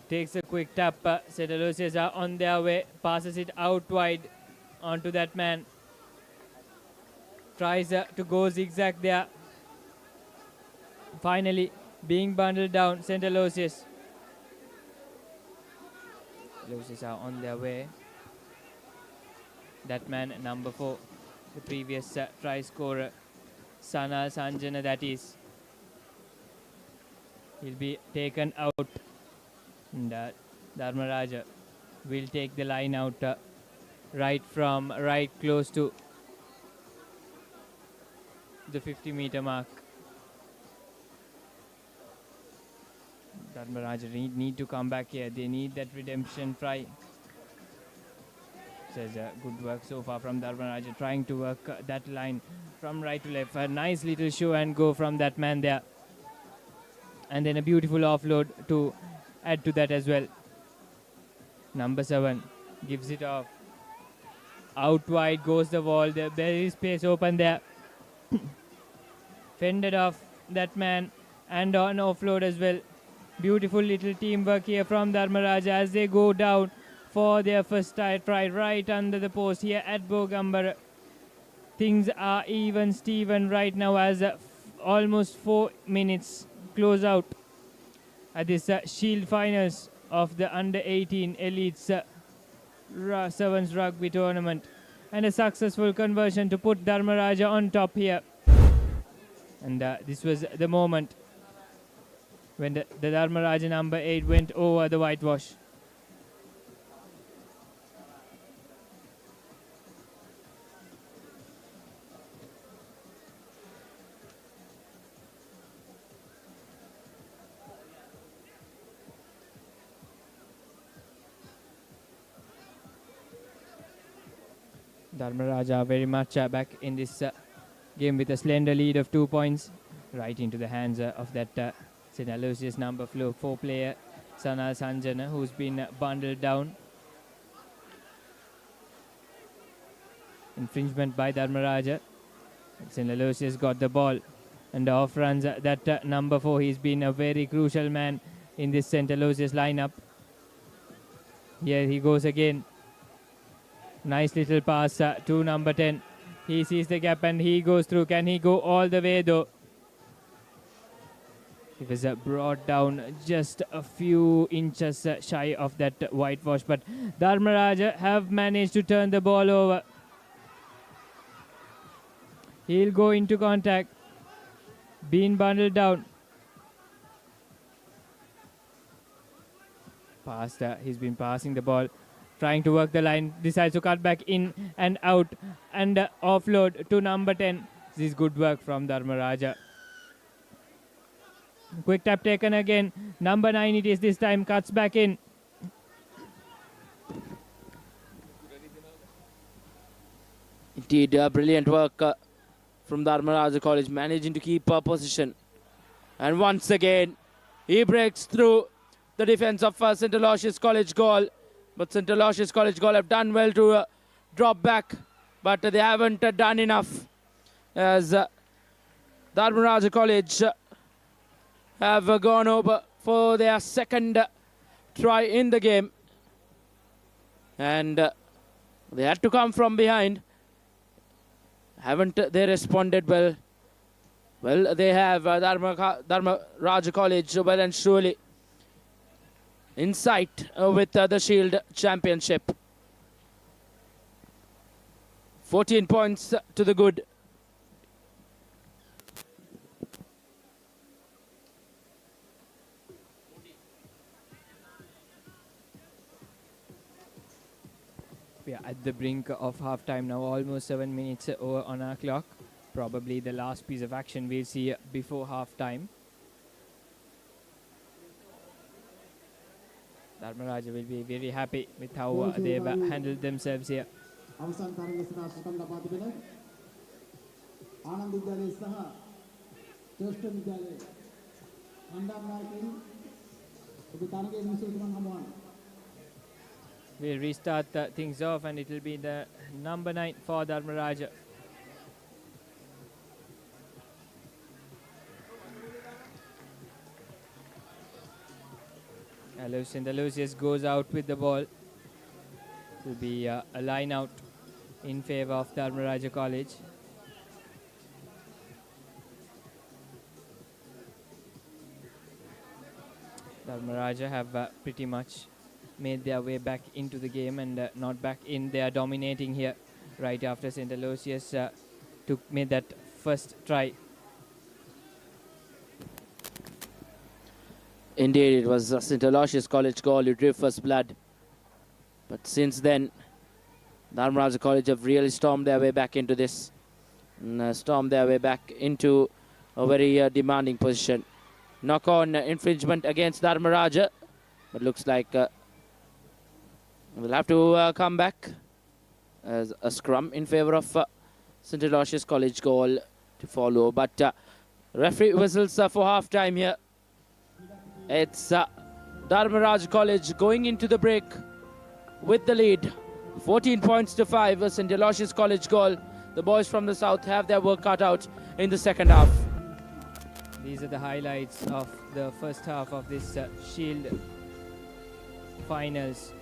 Takes a quick tap. St. Aloysius are on their way. Passes it out wide onto that man. Tries to go zigzag there. Finally being bundled down. St. Aloysius. Aloysius are on their way. That man, number 4, the previous try scorer, Sanal Sanjana, that is. He'll be taken out. And Dharmaraja will take the line out right close to the 50-meter mark. Dharmaraja need to come back here. They need that redemption try. Says good work so far from Dharmaraja, trying to work that line from right to left. A nice little show and go from that man there. And then a beautiful offload to add to that as well. Number 7 gives it off. Out wide goes the ball. There is space open there. Fended off that man and on offload as well. Beautiful little teamwork here from Dharmaraja as they go down for their first try right under the post here at Bogambara. Things are even Steven right now as almost 4 minutes close out at this Shield Finals of the Under-18 Elites Sevens Rugby Tournament. And a successful conversion to put Dharmaraja on top here. And this was the moment when the Dharmaraja number 8 went over the whitewash. Dharmaraja very much back in this game with a slender lead of 2 points, right into the hands of that St. Aloysius number 4 player, Sanal Sanjana, who's been bundled down. Infringement by Dharmaraja. St. Aloysius got the ball and off runs that number 4. He's been a very crucial man in this St. Aloysius lineup. Here he goes again. Nice little pass to number 10. He sees the gap and he goes through. Can he go all the way though? He was brought down just a few inches shy of that whitewash, but Dharmaraja have managed to turn the ball over. He'll go into contact. Been bundled down. He's been passing the ball, trying to work the line, decides to cut back in and out and offload to number 10. This is good work from Dharmaraja. Quick tap taken again. Number 9 it is this time, cuts back in. Indeed, brilliant work from Dharmaraja College, managing to keep position. And once again, he breaks through the defense of St. Aloysius College goal. But St. Aloysius College goal have done well to drop back, but they haven't done enough, as Dharmaraja College have gone over for their second try in the game. And they had to come from behind. Haven't they responded well? Well, they have Dharmaraja College well and surely in sight with the Shield Championship. 14 points to the good. We are at the brink of half-time now, almost 7 minutes over on our clock. Probably the last piece of action we'll see before half-time. Dharmaraja will be very happy with how they've handled themselves here. අවසන් තරගයේ සනාසකම් ලබා තිබෙන ආනන්ද විද්‍යාලයේ සහ ශ්‍රේෂ්ඨ විද්‍යාලයේ මණ්ඩල නායකයින් ඔබ තරගයේ විශේෂකම් හමුවන්න. We'll restart things off, and it will be the number 9 for Dharmaraja. Aloysius goes out with the ball. It will be a line out in favor of Dharmaraja College. Dharmaraja have pretty much made their way back into the game and not back in. They are dominating here right after St. Aloysius made that first try. Indeed, it was St. Aloysius College goal who drew first blood. But since then, Dharmaraja College have really stormed their way back into this. And, stormed their way back into a very demanding position. Knock-on infringement against Dharmaraja. But looks like we'll have to come back as a scrum in favor of St. Aloysius College goal to follow. But referee whistles for half-time here. It's Dharmaraja College going into the break with the lead. 14 points to 5. St. Aloysius College goal. The boys from the south have their work cut out in the second half. These are the highlights of the first half of this Shield finals.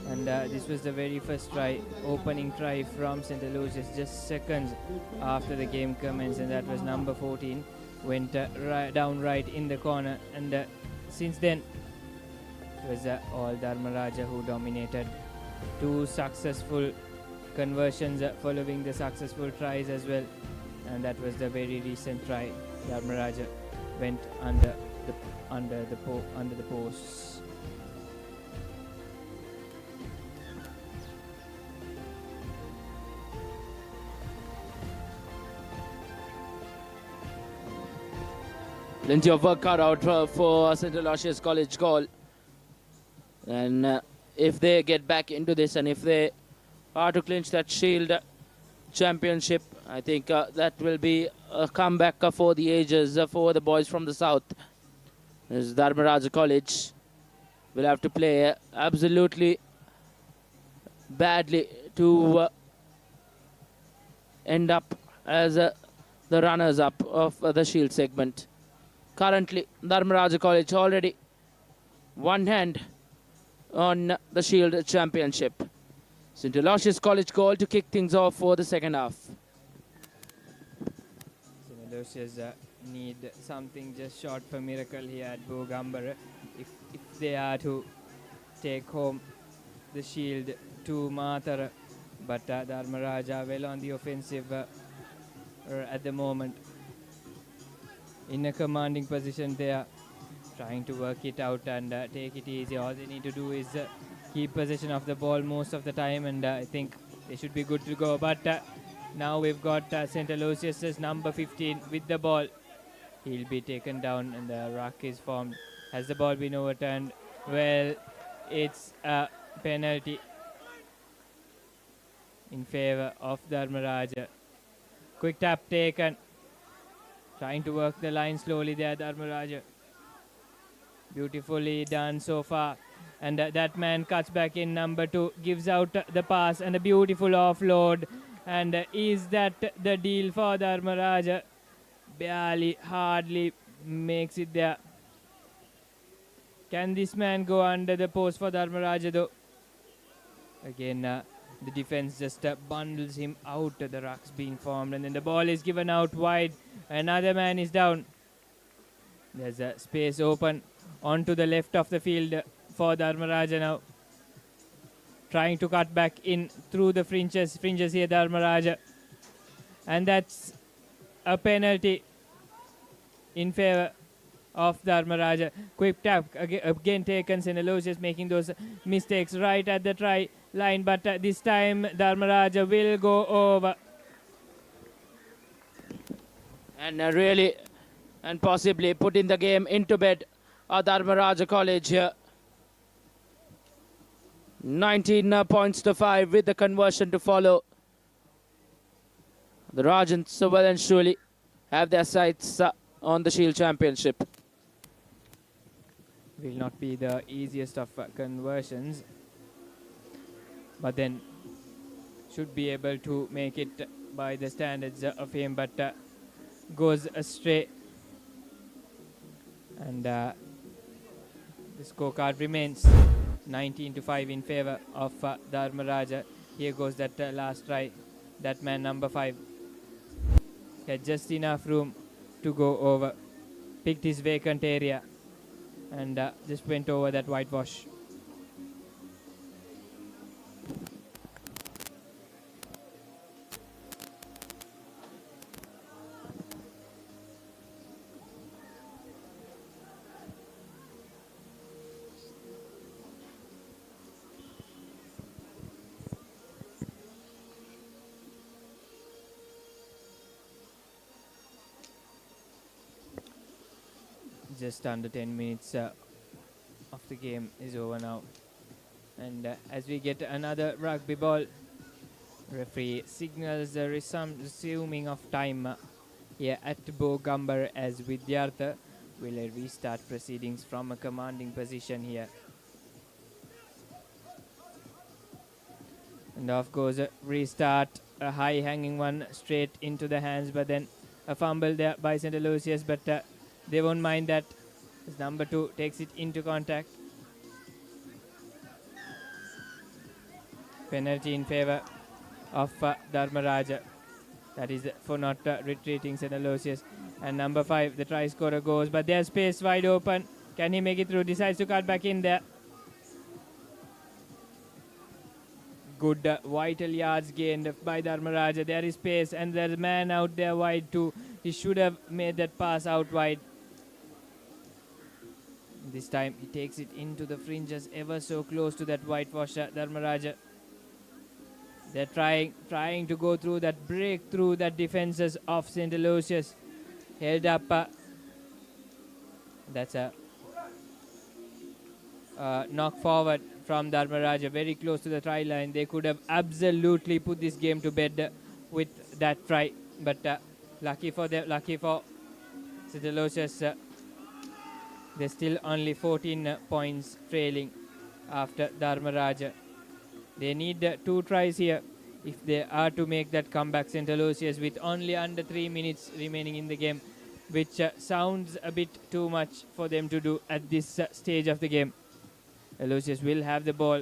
And this was the very first try, opening try from St. Aloysius, just seconds after the game commenced, and that was number 14. Went down right in the corner, and since then it was all Dharmaraja who dominated. 2 successful conversions following the successful tries as well, and that was the very recent try. Dharmaraja went under the posts. Plenty of work cut out for St. Aloysius College goal. And if they get back into this, and if they are to clinch that Shield Championship, I think that will be a comeback for the ages for the boys from the south. As Dharmaraja College will have to play absolutely badly to end up as the runners-up of the Shield segment. Currently, Dharmaraja College already one hand on the Shield Championship. St. Aloysius College goal to kick things off for the second half. St. Aloysius need something just short for miracle here at Bogambara if they are to take home the Shield to Matara. But Dharmaraja well on the offensive at the moment. In a commanding position there, trying to work it out and take it easy. All they need to do is keep possession of the ball most of the time, and I think they should be good to go. But now we've got St. Aloysius' number 15 with the ball. He'll be taken down and the ruck is formed. Has the ball been overturned? Well, it's a penalty. in favor of Dharmaraja. Quick tap taken. Trying to work the line slowly there, Dharmaraja. Beautifully done so far. And that man cuts back in. Number 2 gives out the pass and a beautiful offload. And is that the deal for Dharmaraja? Barely, hardly makes it there. Can this man go under the post for Dharmaraja though? Again, the defense just bundles him out. The ruck's being formed and then the ball is given out wide. Another man is down. There's a space open onto the left of the field for Dharmaraja now. Trying to cut back in through the fringes here, Dharmaraja. And that's a penalty in favor of Dharmaraja. Quick tap again taken. St. Aloysius making those mistakes right at the try line, but this time Dharmaraja will go over. And really and possibly putting the game into bed at Dharmaraja College here. 19 points to 5 with the conversion to follow. The Rajans well and surely have their sights on the Shield Championship. Will not be the easiest of conversions, but then should be able to make it by the standards of him, but goes astray. And the scorecard remains 19 to 5 in favor of Dharmaraja. Here goes that last try. That man number 5 had just enough room to go over. Picked his vacant area and just went over that whitewash. Just under 10 minutes of the game is over now. And as we get another rugby ball, referee signals the resuming of time here at Bogumbar as Vidyartha will restart proceedings from a commanding position here. And off goes a restart, a high hanging one straight into the hands, but then a fumble there by St. Aloysius, but they won't mind that as number 2 takes it into contact. Penalty in favor of Dharmaraja. That is for not retreating St. Aloysius. And number 5, the try scorer goes, but there's space wide open. Can he make it through? Decides to cut back in there. Good vital yards gained by Dharmaraja. There is space and there's a man out there wide too. He should have made that pass out wide. This time he takes it into the fringes, ever so close to that whitewash Dharmaraja. They're trying to go through that, break through that defenses of St. Aloysius. Held up. That's a knock forward from Dharmaraja, very close to the try line. They could have absolutely put this game to bed with that try, but lucky for St. Aloysius, they're still only 14 points trailing after Dharmaraja. They need 2 tries here if they are to make that comeback. St. Aloysius with only under 3 minutes remaining in the game, which sounds a bit too much for them to do at this stage of the game. Aloysius will have the ball.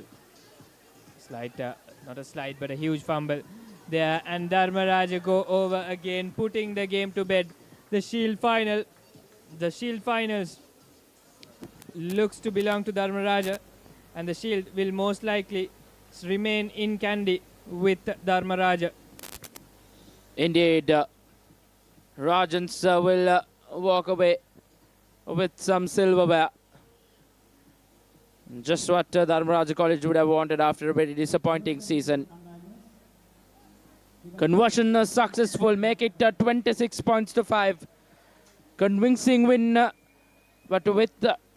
Slide, not a slide, but a huge fumble there. And Dharmaraja go over again, putting the game to bed. The Shield Finals looks to belong to Dharmaraja, and the Shield will most likely remain in Kandy with Dharmaraja. Indeed, Rajans will walk away with some silverware. Just what Dharmaraja College would have wanted after a very disappointing season. Conversion successful, make it 26 points to 5. Convincing win, but with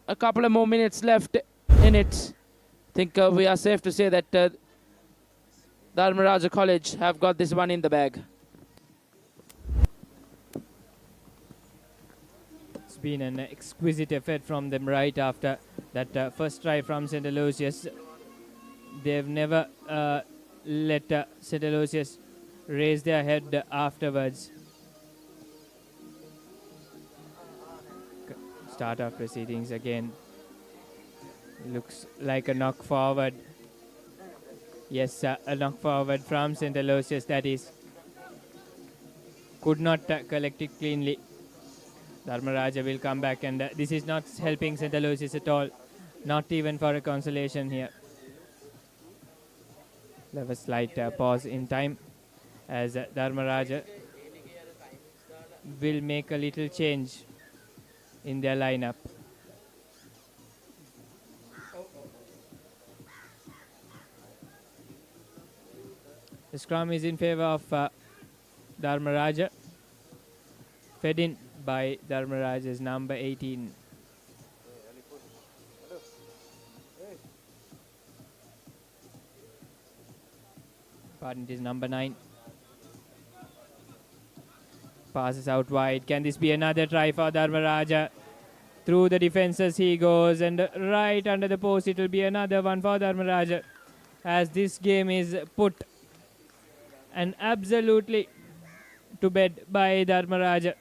a couple of more minutes left in it, I think we are safe to say that Dharmaraja College have got this one in the bag. It's been an exquisite effort from them right after that first try from St. Aloysius. They've never let St. Aloysius raise their head afterwards. Start of proceedings again. Looks like a knock forward. Yes, a knock forward from St. Aloysius, that is. Could not collect it cleanly. Dharmaraja will come back, and this is not helping St. Aloysius at all. Not even for a consolation here. There was a slight pause in time as Dharmaraja will make a little change in their lineup. The scrum is in favor of Dharmaraja, fed in by Dharmaraja's number 18. Pardon, it is number 9. Passes out wide. Can this be another try for Dharmaraja? Through the defenses he goes, and right under the post it will be another one for Dharmaraja, as this game is put and absolutely to bed by Dharmaraja,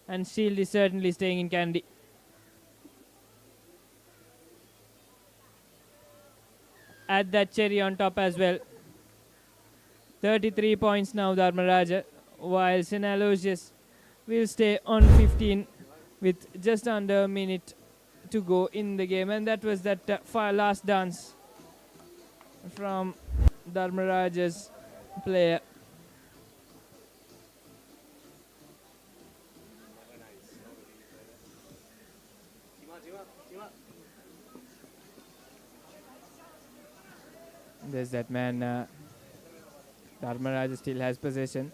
and Shield is certainly staying in Kandy. Add that cherry on top as well. 33 points now Dharmaraja, while St. Aloysius will stay on 15 with just under a minute to go in the game. And that was that last dance from Dharmaraja's player. There's that man. Dharmaraja still has possession.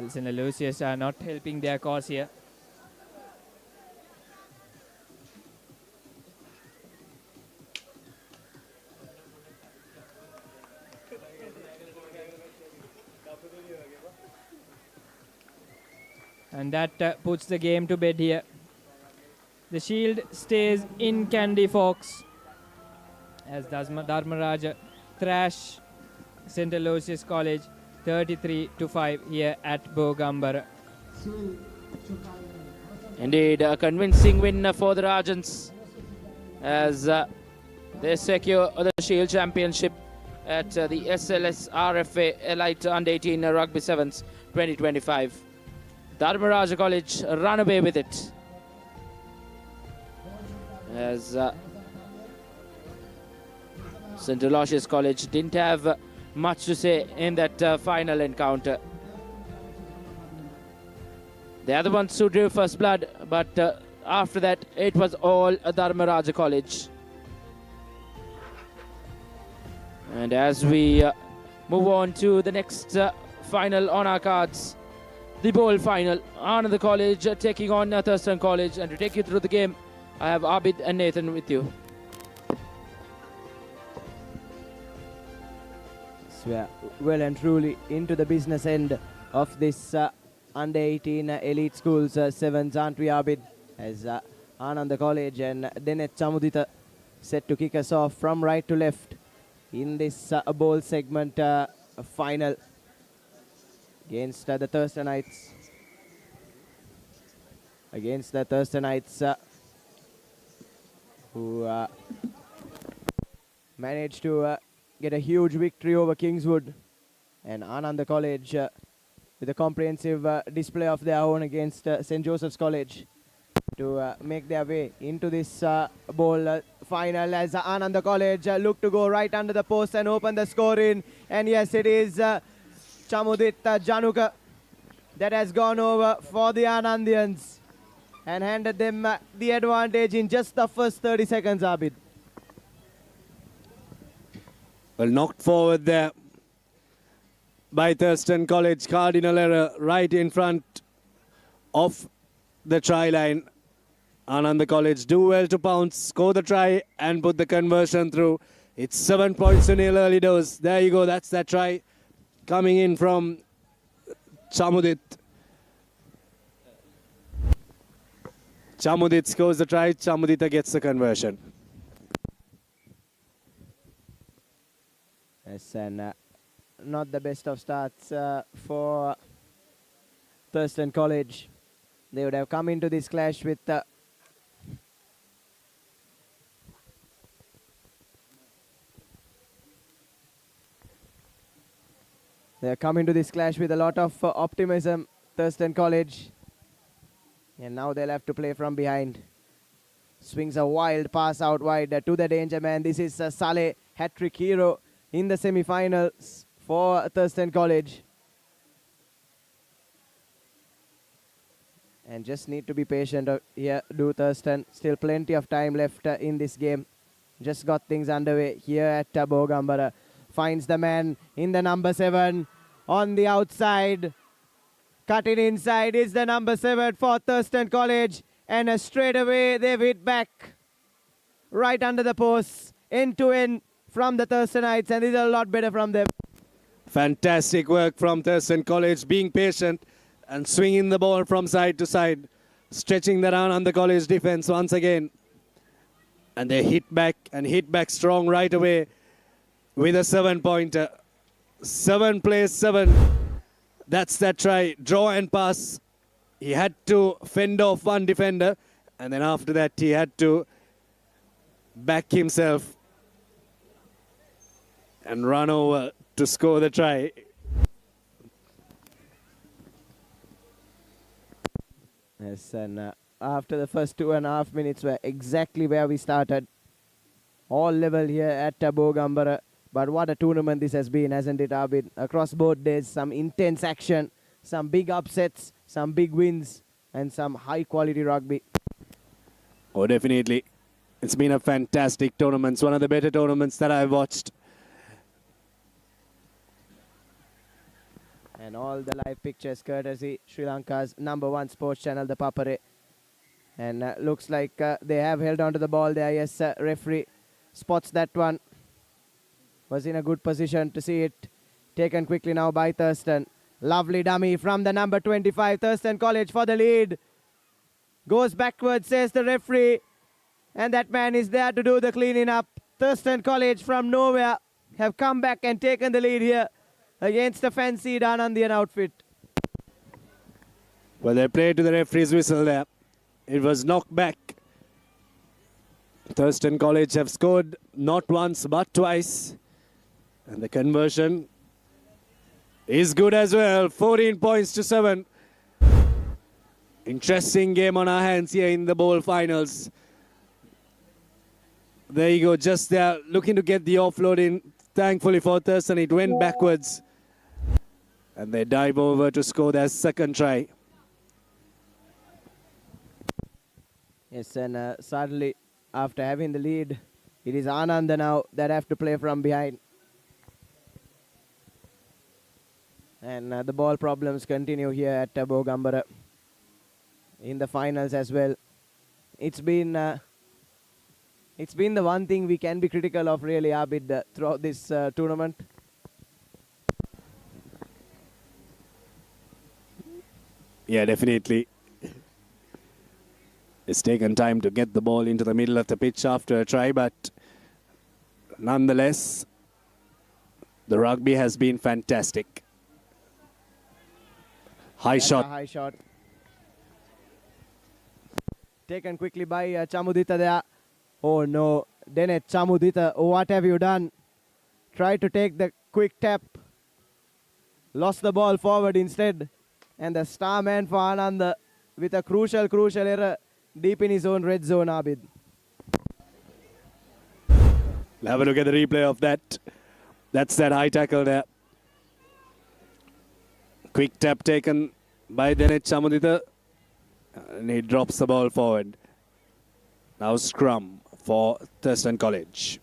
St. Aloysius are not helping their cause here. And that puts the game to bed here. The Shield stays in Kandy, folks, as Dharmaraja thrash St. Aloysius College 33-5 here at Bogambara. Indeed, a convincing win for the Rajans as they secure the Shield Championship at the SLS RFA Elite Under-18 Rugby Sevens 2025. Dharmaraja College run away with it as St. Aloysius College didn't have much to say in that final encounter. They are the ones who drew first blood, but after that it was all Dharmaraja College. And as we move on to the next final on our cards, the bowl final, Anand College taking on Thurston College. And to take you through the game, I have Abid and Nathan with you. We're well and truly into the business end of this under-18 elite schools sevens, aren't we, Abid? As Anand College and Denet Chamudita set to kick us off from right to left in this bowl segment final against the Thursdenites. Against the Thursdenites who managed to get a huge victory over Kingswood, and Anand College with a comprehensive display of their own against St. Joseph's College to make their way into this bowl final, as Anand College look to go right under the post and open the score in. And yes, it is Chamudit Januka that has gone over for the Anandians and handed them the advantage in just the first 30 seconds, Abid. Well, knocked forward there by Thurston College. Cardinal error right in front of the try line. Anand College do well to pounce, score the try and put the conversion through. It's 7 points to nil early doors. There you go. That's that try coming in from Chamudit. Chamudit scores the try. Chamudita gets the conversion. Yes, and not the best of starts for Thurston College. They would have come into this clash with they are coming to this clash with a lot of optimism, Thurston College. And now they'll have to play from behind. Swings a wild pass out wide to the danger man. This is Saleh, hat-trick hero in the semi-finals for Thurston College. And just need to be patient here, do Thurston. Still plenty of time left in this game. Just got things underway here at Bogambara. Finds the man in the number 7 on the outside. Cutting inside is the number 7 for Thurston College. And straight away they've hit back right under the post. End to end from the Thurstonites. And this is a lot better from them. Fantastic work from Thurston College, being patient and swinging the ball from side to side. Stretching the run on the college defense once again. And they hit back strong right away with a 7-pointer. 7 plays 7. That's that try. Draw and pass. He had to fend off one defender. And then after that, he had to back himself and run over to score the try. Yes, and after the first 2.5 minutes were exactly where we started. All level here at Bogambara. But what a tournament this has been, hasn't it, Abid? Across both days, some intense action, some big upsets, some big wins, and some high-quality rugby. Oh, definitely. It's been a fantastic tournament. It's one of the better tournaments that I've watched. And all the live pictures courtesy Sri Lanka's #1 sports channel, the Papare. And looks like they have held on to the ball there. Yes, referee spots that one. Was in a good position to see it taken quickly now by Thurston. Lovely dummy from the number 25. Thurston College for the lead. Goes backwards, says the referee. And that man is there to do the cleaning up. Thurston College from nowhere have come back and taken the lead here against the fancied Anandian outfit. Well, they played to the referee's whistle there. It was knocked back. Thurston College have scored not once but twice. And the conversion is good as well. 14 points to 7. Interesting game on our hands here in the bowl finals. There you go, just there, looking to get the offload in. Thankfully for Thurston, it went backwards. And they dive over to score their second try. Yes, and suddenly, after having the lead, it is Ananda now that have to play from behind. And the ball problems continue here at Bogambara in the finals as well. It's been the one thing we can be critical of, really, Abid, throughout this tournament. Yeah, definitely. It's taken time to get the ball into the middle of the pitch after a try, but nonetheless, the rugby has been fantastic. High shot. High shot. Taken quickly by Chamudita there. Oh no, Dennett Chamudita, what have you done? Tried to take the quick tap. Lost the ball forward instead. And the star man for Anand with a crucial error deep in his own red zone, Abid. We'll have a look at the replay of that. That's that high tackle there. Quick tap taken by Dennett Chamudita. And he drops the ball forward. Now scrum for Thurston College.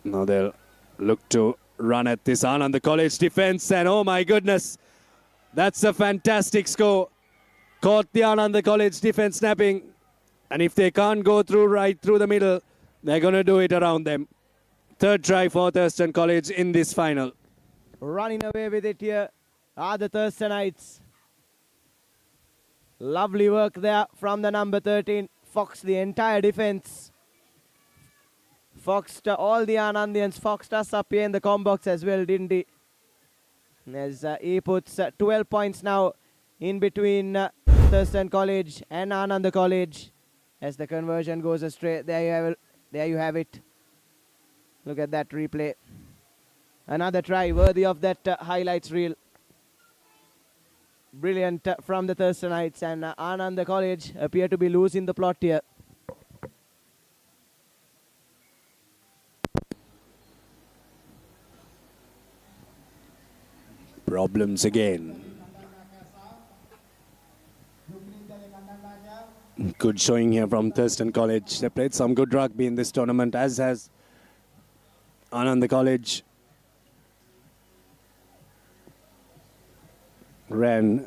Now they'll look to run at this Anand, the college defense. And oh my goodness, that's a fantastic score. Caught the Anand, the college defense snapping. And if they can't go through right through the middle, they're going to do it around them. Third try for Thurston College in this final. Running away with it here are the Thurstonites. Lovely work there from the number 13. Foxed the entire defense. Foxed all the Anandians. Foxed us up here in the com box as well, didn't he? As he puts 12 points now in between Thurston College and Ananda College. As the conversion goes astray, there you have it. Look at that replay. Another try worthy of that highlights reel. Brilliant from the Thurstonites, and Ananda College appear to be losing the plot here. Problems again. Good showing here from Thurston College. They played some good rugby in this tournament, as has Ananda College. Ran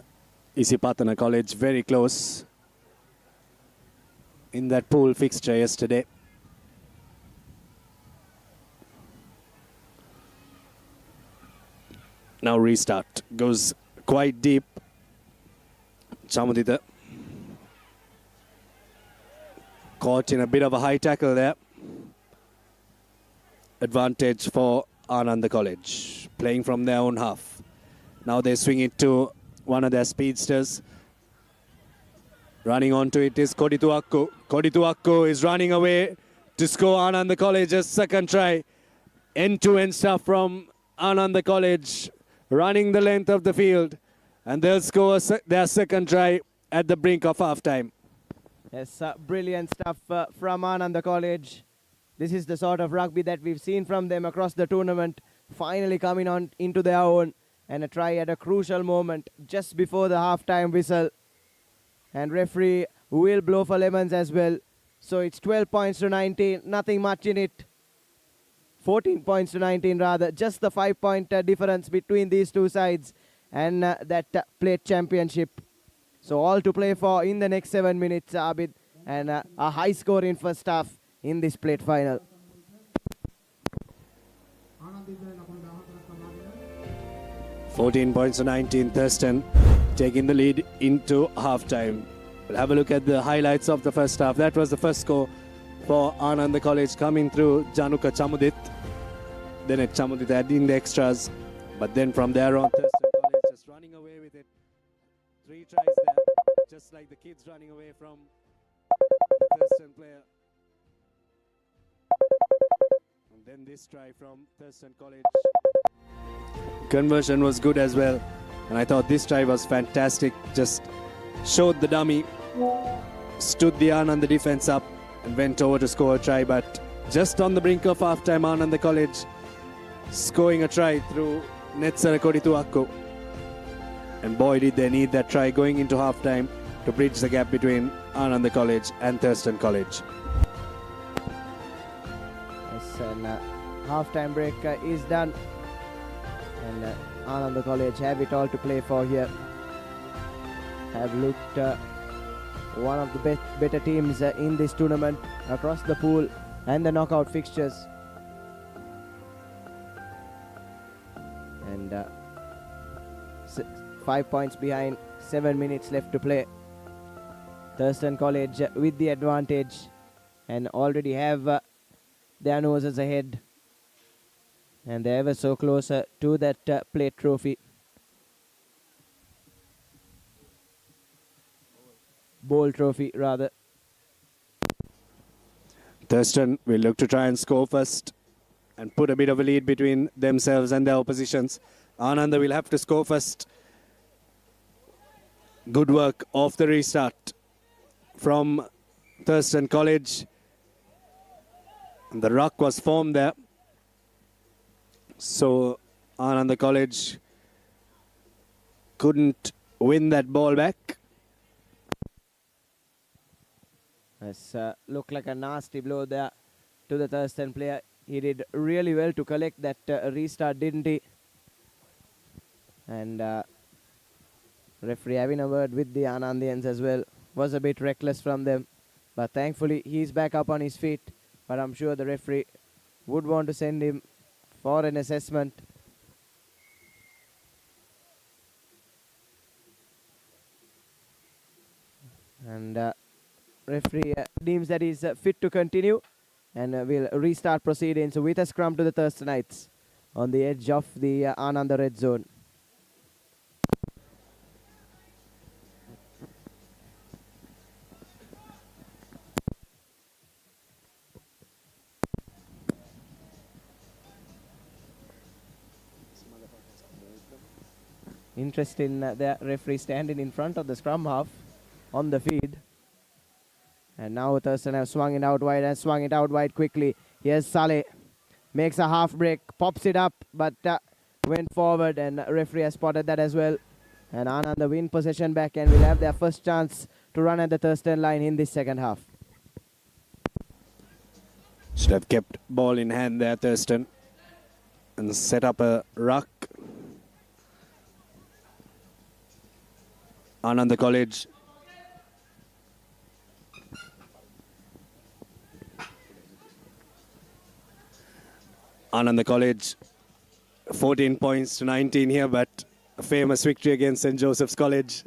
Isipatana College very close in that pool fixture yesterday. Now restart. Goes quite deep. Chamudita caught in a bit of a high tackle there. Advantage for Ananda College. Playing from their own half. Now they swing it to one of their speedsters. Running onto it is Kodituakku. Kodituakku is running away to score Ananda College's second try. End-to-end stuff from Ananda College. Running the length of the field. And they'll score their second try at the brink of half-time. Yes, brilliant stuff from Ananda College. This is the sort of rugby that we've seen from them across the tournament. Finally coming on into their own. And a try at a crucial moment just before the half-time whistle. And referee will blow for lemons as well. So it's 12 points to 19. Nothing much in it. 14 points to 19 rather. Just the 5-point difference between these two sides. And that plate championship. So all to play for in the next 7 minutes, Abid. And a high score in first half in this plate final. 14 points to 19, Thurston taking the lead into halftime. We'll have a look at the highlights of the first half. That was the first score for Ananda College coming through Januka Chamudit. Then at Chamudit adding the extras. But then from there on, Thurston College just running away with it. 3 tries there, just like the kids running away from the Thurston player. And then this try from Thurston College. Conversion was good as well, and I thought this try was fantastic. Just showed the dummy, stood the Ananda defense up and went over to score a try, but just on the brink of half-time, Ananda College scoring a try through Netsara Kodituakku. And boy, did they need that try going into half-time to bridge the gap between Ananda College and Thurston College. Yes, and half-time break is done. And Ananda College have it all to play for here. Have looked one of the better teams in this tournament across the pool and the knockout fixtures. And 5 points behind, 7 minutes left to play. Thurston College with the advantage and already have their noses ahead. And they're ever so closer to that plate trophy. Bowl trophy, rather. Thurston will look to try and score first and put a bit of a lead between themselves and their oppositions. Ananda will have to score first. Good work off the restart from Thurston College. And the ruck was formed there. So Ananda College couldn't win that ball back. It's looked like a nasty blow there to the Thurston player. He did really well to collect that restart, didn't he? And referee having a word with the Anandians as well. Was a bit reckless from them. But thankfully, he's back up on his feet. But I'm sure the referee would want to send him for an assessment. And referee deems that he's fit to continue, and will restart proceedings with a scrum to the Thurstonites on the edge of the Ananda red zone. Interesting, the referee standing in front of the scrum half on the feed. And now Thurston have swung it out wide and swung it out wide quickly. Here's Saleh. Makes a half break, pops it up, but went forward, and referee has spotted that as well. And Anand win possession back and will have their first chance to run at the Thurston line in this second half. Should have kept ball in hand there, Thurston, and set up a ruck. Ananda College Ananda College 14 points to 19 here, but a famous victory against St. Joseph's College.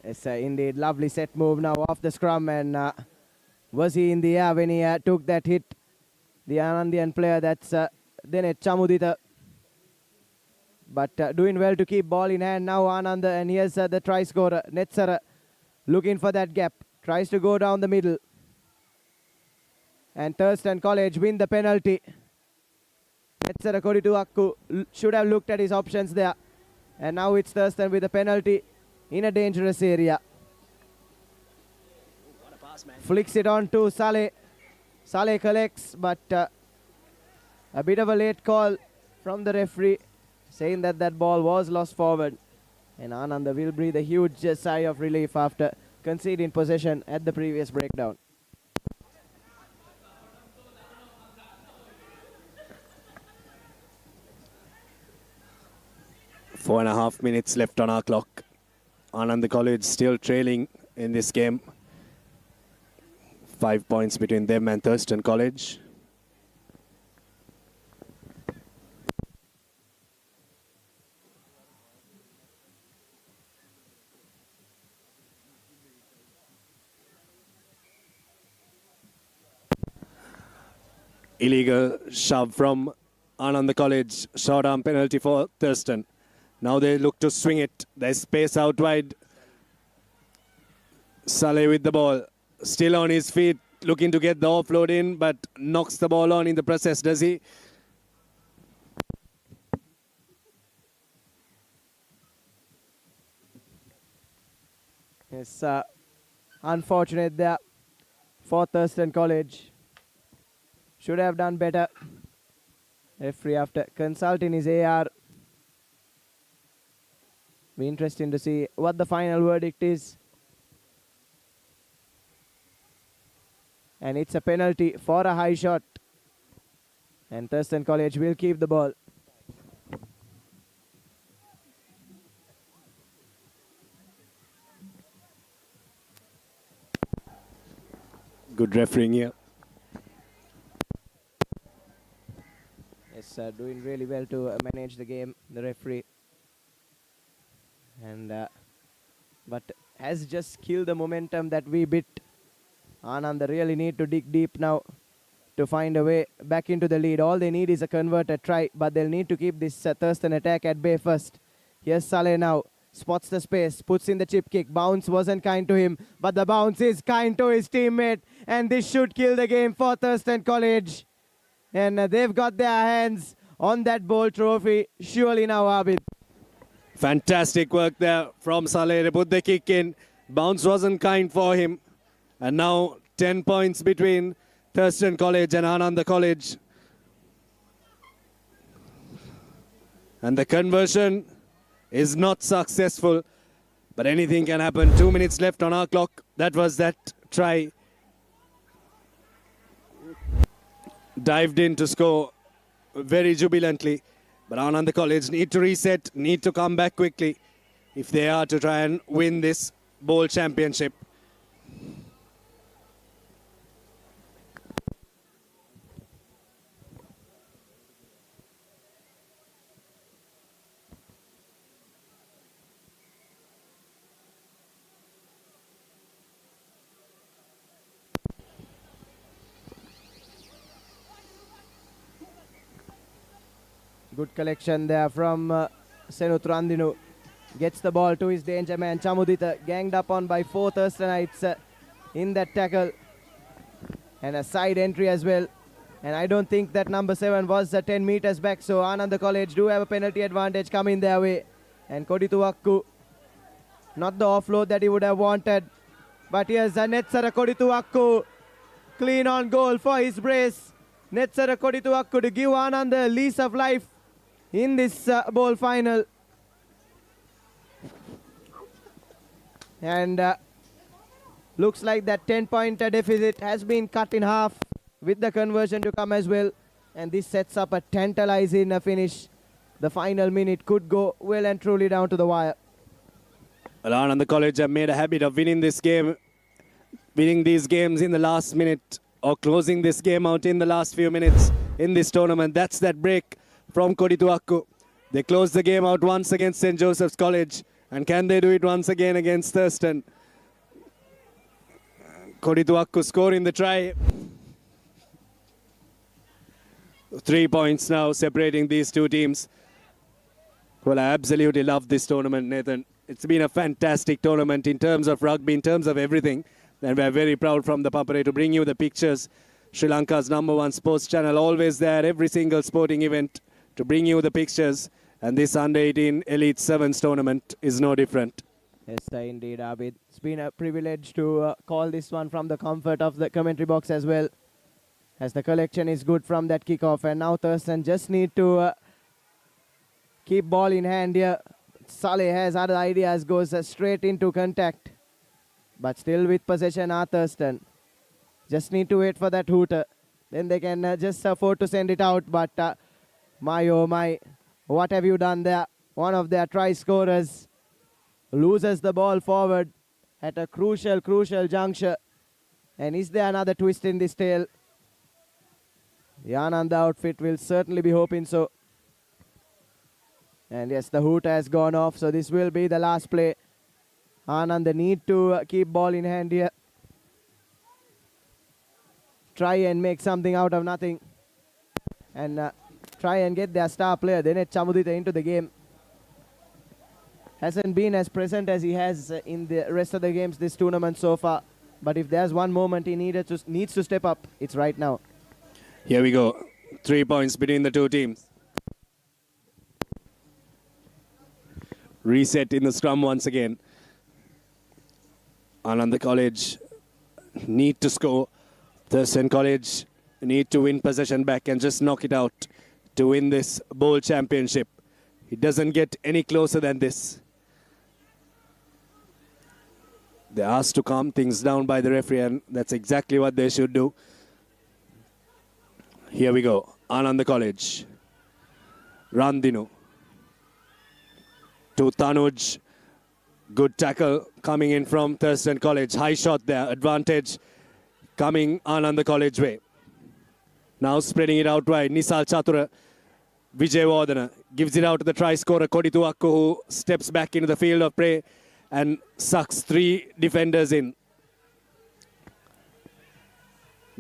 It's indeed lovely set move now off the scrum, and was he in the air when he took that hit? The Anandian player, that's Denet Chamudita. But doing well to keep ball in hand now, Ananda, and here's the try scorer, Netsara, looking for that gap, tries to go down the middle. And Thurston College win the penalty. Netsara Koditu Akku should have looked at his options there. And now it's Thurston with a penalty in a dangerous area. Flicks it on to Saleh. Saleh collects, but a bit of a late call from the referee, saying that that ball was lost forward. And Ananda will breathe a huge sigh of relief after conceding possession at the previous breakdown. Four and a half minutes left on our clock. Ananda College still trailing in this game. 5 points between them and Thurston College. Illegal shove from Ananda College. Short arm penalty for Thurston. Now they look to swing it. There's space out wide. Saleh with the ball. Still on his feet. Looking to get the offload in, but knocks the ball on in the process, does he? It's unfortunate there for Thurston College. Should have done better. Referee, after consulting his AR, be interesting to see what the final verdict is. And it's a penalty for a high shot. And Thurston College will keep the ball. Good refereeing here. Yes, doing really well to manage the game, the referee. And but has just killed the momentum that we bit. Anand really need to dig deep now to find a way back into the lead. All they need is a converted try, but they'll need to keep this Thurston attack at bay first. Here's Saleh now. Spots the space, puts in the chip kick. Bounce wasn't kind to him, but the bounce is kind to his teammate. And this should kill the game for Thurston College. And they've got their hands on that bowl trophy. Surely now, Abid. Fantastic work there from Saleh to put the kick in. Bounce wasn't kind for him. And now 10 points between Thurston College and Ananda College. And the conversion is not successful. But anything can happen. 2 minutes left on our clock. That was that try. Dived in to score very jubilantly. But Ananda College need to reset, need to come back quickly if they are to try and win this bowl championship. Good collection there from Senut Randinu. Gets the ball to his danger man Chamudita, ganged up on by 4 Thurstonites in that tackle. And a side entry as well. And I don't think that number 7 was 10 meters back, so Ananda College do have a penalty advantage coming their way. And Kodituakku, not the offload that he would have wanted. But here's Netsara Kodituakku, clean on goal for his brace. Netsara Kodituakku to give Ananda a lease of life in this bowl final. And looks like that 10-point deficit has been cut in half with the conversion to come as well. And this sets up a tantalizing finish. The final minute could go well and truly down to the wire. Ananda College have made a habit of winning this game, winning these games in the last minute or closing this game out in the last few minutes in this tournament. That's that break from Kodituakku. They close the game out once against St. Joseph's College. And can they do it once again against Thurston? Kodituakku scoring the try. 3 points now separating these two teams. Well, I absolutely love this tournament, Nathan. It's been a fantastic tournament in terms of rugby, in terms of everything. And we're very proud from the Papare to bring you the pictures. Sri Lanka's #1 sports channel, always there, every single sporting event, to bring you the pictures. And this Under-18 Elite Sevens tournament is no different. Yes, indeed, Abid. It's been a privilege to call this one from the comfort of the commentary box as well, as the collection is good from that kickoff. And now Thurston just need to keep ball in hand here. Saleh has other ideas, goes straight into contact. But still with possession are Thurston. Just need to wait for that hooter. Then they can just afford to send it out. But my oh my, what have you done there? One of their try scorers loses the ball forward at a crucial juncture. And is there another twist in this tale? The Ananda outfit will certainly be hoping so. And yes, the hoot has gone off, so this will be the last play. Ananda need to keep ball in hand here. Try and make something out of nothing. And try and get their star player, Dinesh Chamudita, into the game. Hasn't been as present as he has in the rest of the games this tournament so far. But if there's one moment he needs to step up, it's right now. Here we go. 3 points between the two teams. Reset in the scrum once again. Ananda College need to score. Thurston College need to win possession back and just knock it out to win this bowl championship. It doesn't get any closer than this. They're asked to calm things down by the referee, and that's exactly what they should do. Here we go. Ananda College. Randinu. To Tanuj. Good tackle coming in from Thurston College. High shot there. Advantage coming Ananda College way. Now spreading it out wide. Nisal Chatura. Vijay Vardhana gives it out to the try scorer Kodituakku, who steps back into the field of play and sucks 3 defenders in.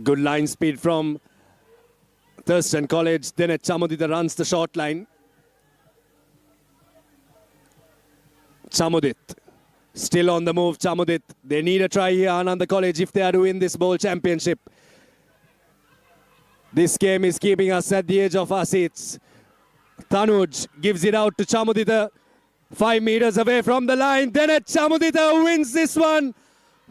Good line speed from Thurston College. Then Chamudita runs the short line. Chamudit still on the move. Chamudit, they need a try here, Ananda College, if they are to win this bowl championship. This game is keeping us at the edge of our seats. Tanuj gives it out to Chamudita. 5 meters away from the line. Then Chamudita wins this one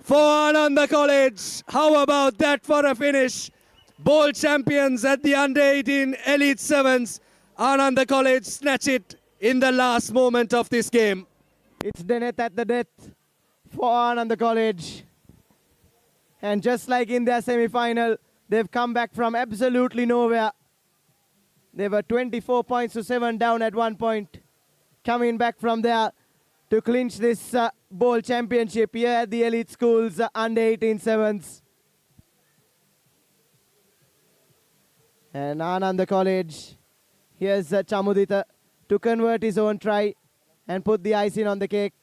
for Ananda College. How about that for a finish? Bowl champions at the Under-18 Elite Sevens. Ananda College snatch it in the last moment of this game. It's Denet at the death for Ananda College. And just like in their semi-final, they've come back from absolutely nowhere. They were 24 points to 7 down at one point. Coming back from there to clinch this bowl championship here at the Elite Schools under 18 sevens. And Ananda College, here's Chamudita to convert his own try and put the icing on the cake.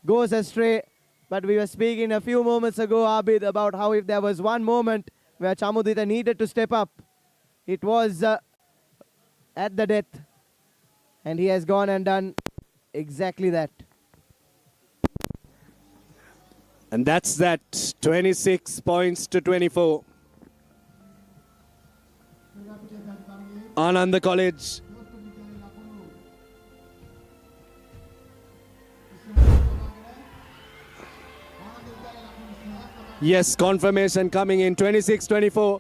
Goes astray, but we were speaking a few moments ago, Abid, about how if there was one moment where Chamudita needed to step up, it was at the death. And he has gone and done exactly that. And that's that, 26 points to 24. Ananda College. Yes, confirmation coming in, 26-24.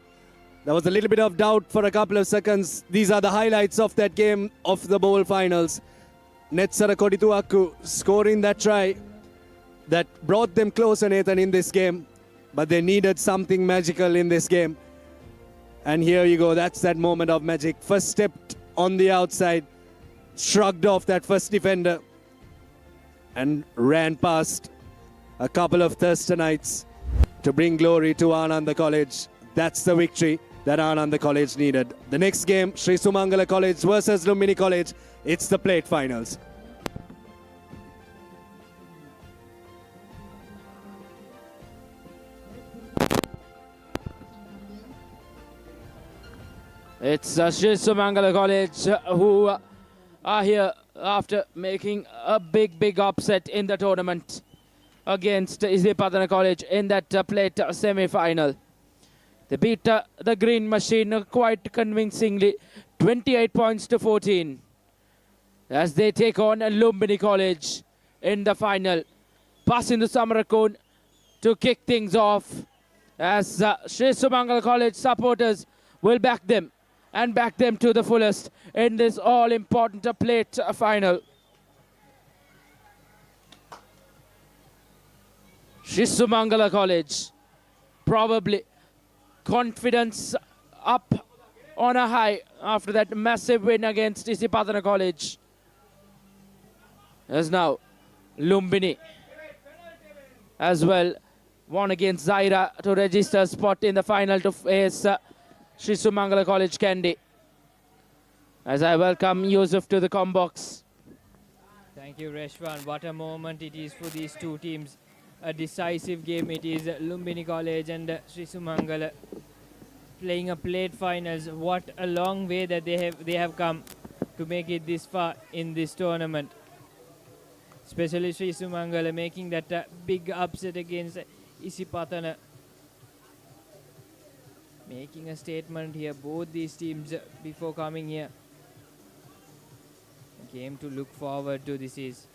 There was a little bit of doubt for a couple of seconds. These are the highlights of that game of the bowl finals. Netsara Kodituaku scoring that try that brought them closer, Nathan, in this game. But they needed something magical in this game. And here you go, that's that moment of magic. First stepped on the outside, shrugged off that first defender, and ran past a couple of Thurstonites to bring glory to Ananda College. That's the victory that Ananda College needed. The next game, Sri Sumangala College versus Lumbini College. It's the plate finals. It's Sri Sumangala College who are here after making a big upset in the tournament against Isipadana College in that plate semi-final. They beat the Green Machine quite convincingly, 28 points to 14, as they take on Lumbini College in the final. Passing to Samarakun to kick things off, as Sri Sumangala College supporters will back them and back them to the fullest in this all-important plate final. Sri Sumangala College, probably confidence up on a high after that massive win against Isipadana College. As now Lumbini as well won against Zaira to register a spot in the final to face Sri Sumangala College Kandy. As I welcome Yusuf to the combox. Thank you, Reshwan. What a moment it is for these two teams. A decisive game it is. Lumbini College and Sri Sumangala playing a plate finals. What a long way that they have come to make it this far in this tournament. Especially Sri Sumangala making that big upset against Isipadana. Making a statement here, both these teams before coming here. A game to look forward to this is.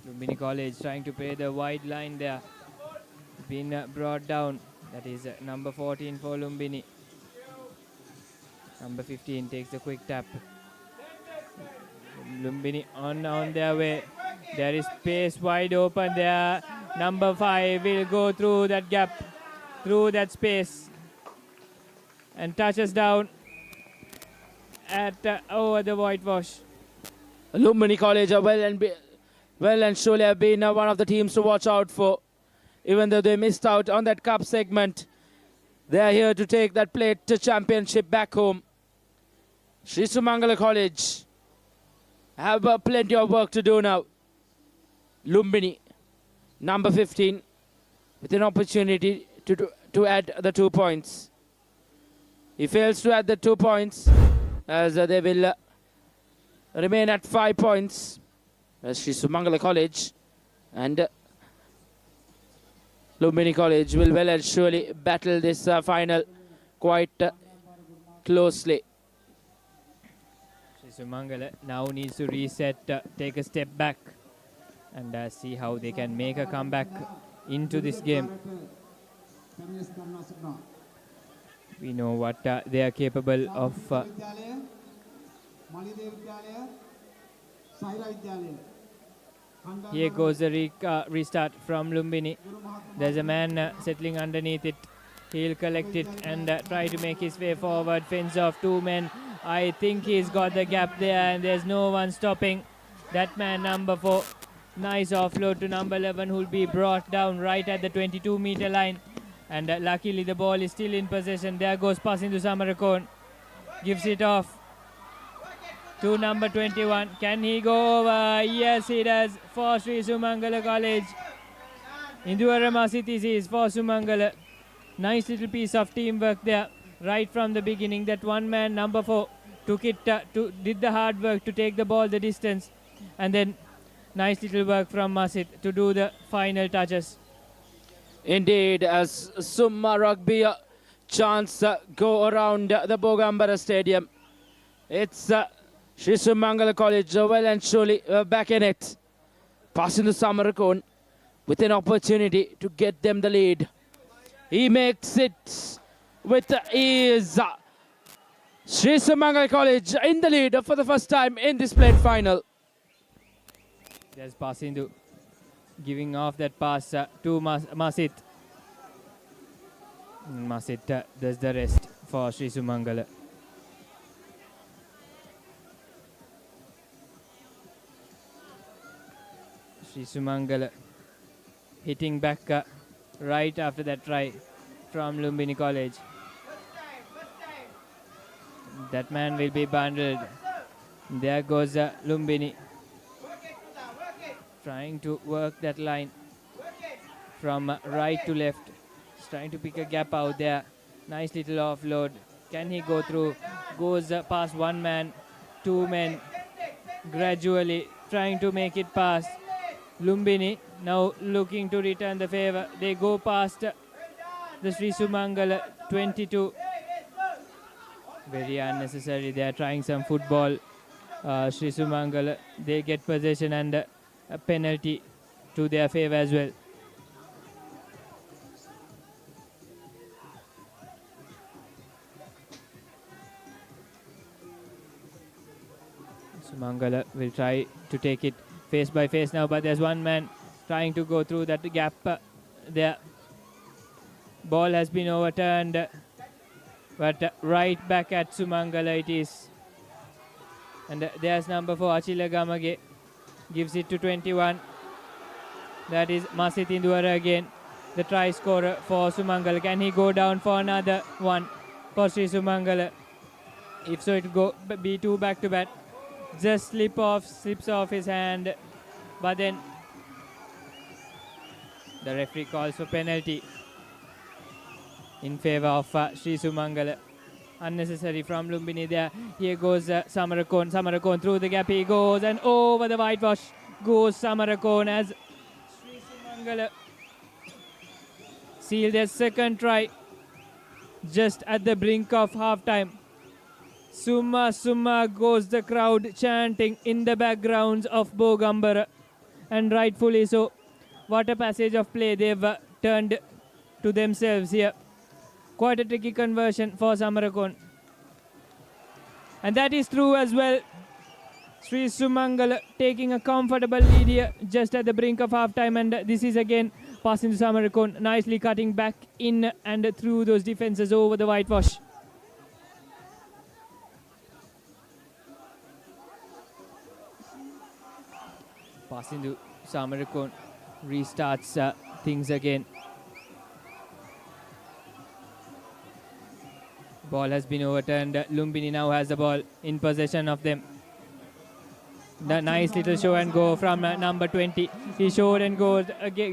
Lumbini College trying to play the wide line there. Been brought down. That is number 14 for Lumbini. Number 15 takes a quick tap. Lumbini on their way. There is space wide open there. Number 5 will go through that gap, through that space, and touches down at over the whitewash. Lumbini College are well and surely have been one of the teams to watch out for. Even though they missed out on that cup segment, they are here to take that plate championship back home. Sri Sumangala College have plenty of work to do now. Lumbini, number 15, with an opportunity to add the 2 points. He fails to add the 2 points, as they will remain at 5 points. As Sri Sumangala College and Lumbini College will well and surely battle this final quite closely. Sri Sumangala now needs to reset, take a step back, and see how they can make a comeback into this game. We know what they are capable of. Here goes the restart from Lumbini. There's a man settling underneath it. He'll collect it and try to make his way forward. Fends off 2 men. I think he's got the gap there and there's no one stopping that man, number 4. Nice offload to number 11, who'll be brought down right at the 22-meter line. And luckily the ball is still in possession. There goes passing to Samarakon. Gives it off to number 21. Can he go over? Yes, he does for Sri Sumangala College. Indura Masithis for Sumangala. Nice little piece of teamwork there right from the beginning. That one man, number 4, took it, did the hard work to take the ball the distance. And then nice little work from Masit to do the final touches. Indeed, as Summa Rugby chants go around the Bogambara Stadium. It's Sri Sumangala College well and truly back in it. Passing to Samarakon with an opportunity to get them the lead. He makes it with ease. Sri Sumangala College in the lead for the first time in this plate final. There's Pasindu giving off that pass to Masit. Masit does the rest for Sri Sumangala. Sri Sumangala hitting back right after that try from Lumbini College. That man will be bundled. There goes Lumbini. Trying to work that line from right to left. He's trying to pick a gap out there. Nice little offload. Can he go through? Goes past 1 man, 2 men. Gradually trying to make it past. Lumbini now looking to return the favor. They go past the Sri Sumangala 22. Very unnecessary. They are trying some football. Sri Sumangala, they get possession and a penalty to their favor as well. Sumangala will try to take it face by face now, but there's 1 man trying to go through that gap there. Ball has been overturned, but right back at Sumangala it is. And there's number 4, Achila Gamage. Gives it to 21. That is Masit Indwara again, the try scorer for Sumangala. Can he go down for another one for Sri Sumangala? If so, it will be 2 back to back. Just slips off his hand. But then the referee calls for penalty in favor of Sri Sumangala. Unnecessary from Lumbini there. Here goes Samarakon. Samarakon through the gap he goes, and over the whitewash goes Samarakon as Sri Sumangala seal their second try just at the brink of half-time. Summa Summa goes the crowd chanting in the backgrounds of Bogambara, and rightfully so. What a passage of play they've turned to themselves here. Quite a tricky conversion for Samarakon. And that is true as well. Sri Sumangala taking a comfortable lead here just at the brink of half-time, and this is again passing to Samarakon, nicely cutting back in and through those defenses over the whitewash. Passing to Samarakon, restarts things again. Ball has been overturned. Lumbini now has the ball in possession of them. The nice little show and go from number 20. He showed and goes,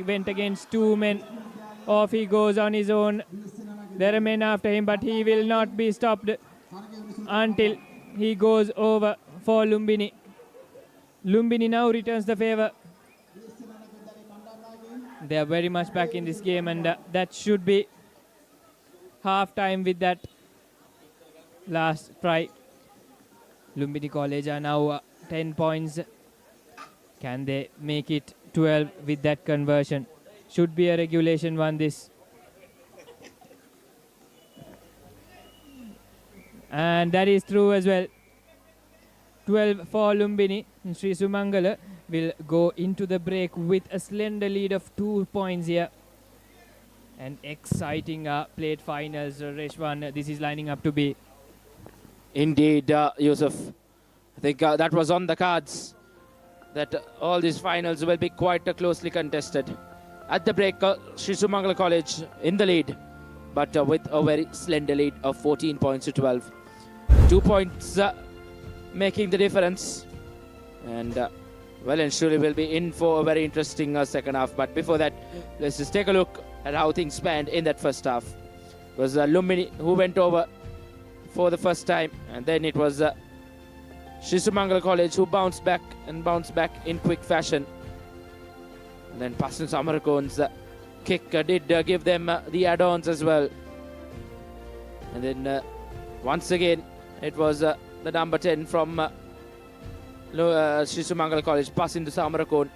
went against 2 men. Off he goes on his own. There are men after him, but he will not be stopped until he goes over for Lumbini. Lumbini now returns the favor. They are very much back in this game, and that should be half time with that last try. Lumbini College are now 10 points. Can they make it 12 with that conversion? Should be a regulation one this. And that is true as well. 12 for Lumbini. And Sri Sumangala will go into the break with a slender lead of 2 points here. And exciting plate finals, Reshwan, this is lining up to be. Indeed, Yusuf. I think that was on the cards, that all these finals will be quite closely contested. At the break, Sri Sumangala College in the lead, but with a very slender lead of 14 points to 12. 2 points making the difference. And well and surely will be in for a very interesting second half. But before that, let's just take a look at how things spanned in that first half. It was Lumbini who went over for the first time, and then it was Sri Sumangala College who bounced back in quick fashion. And then Paston Samarakon's kick did give them the add-ons as well. And then once again, it was the number 10 from Sri Sumangala College passing to Samarakon.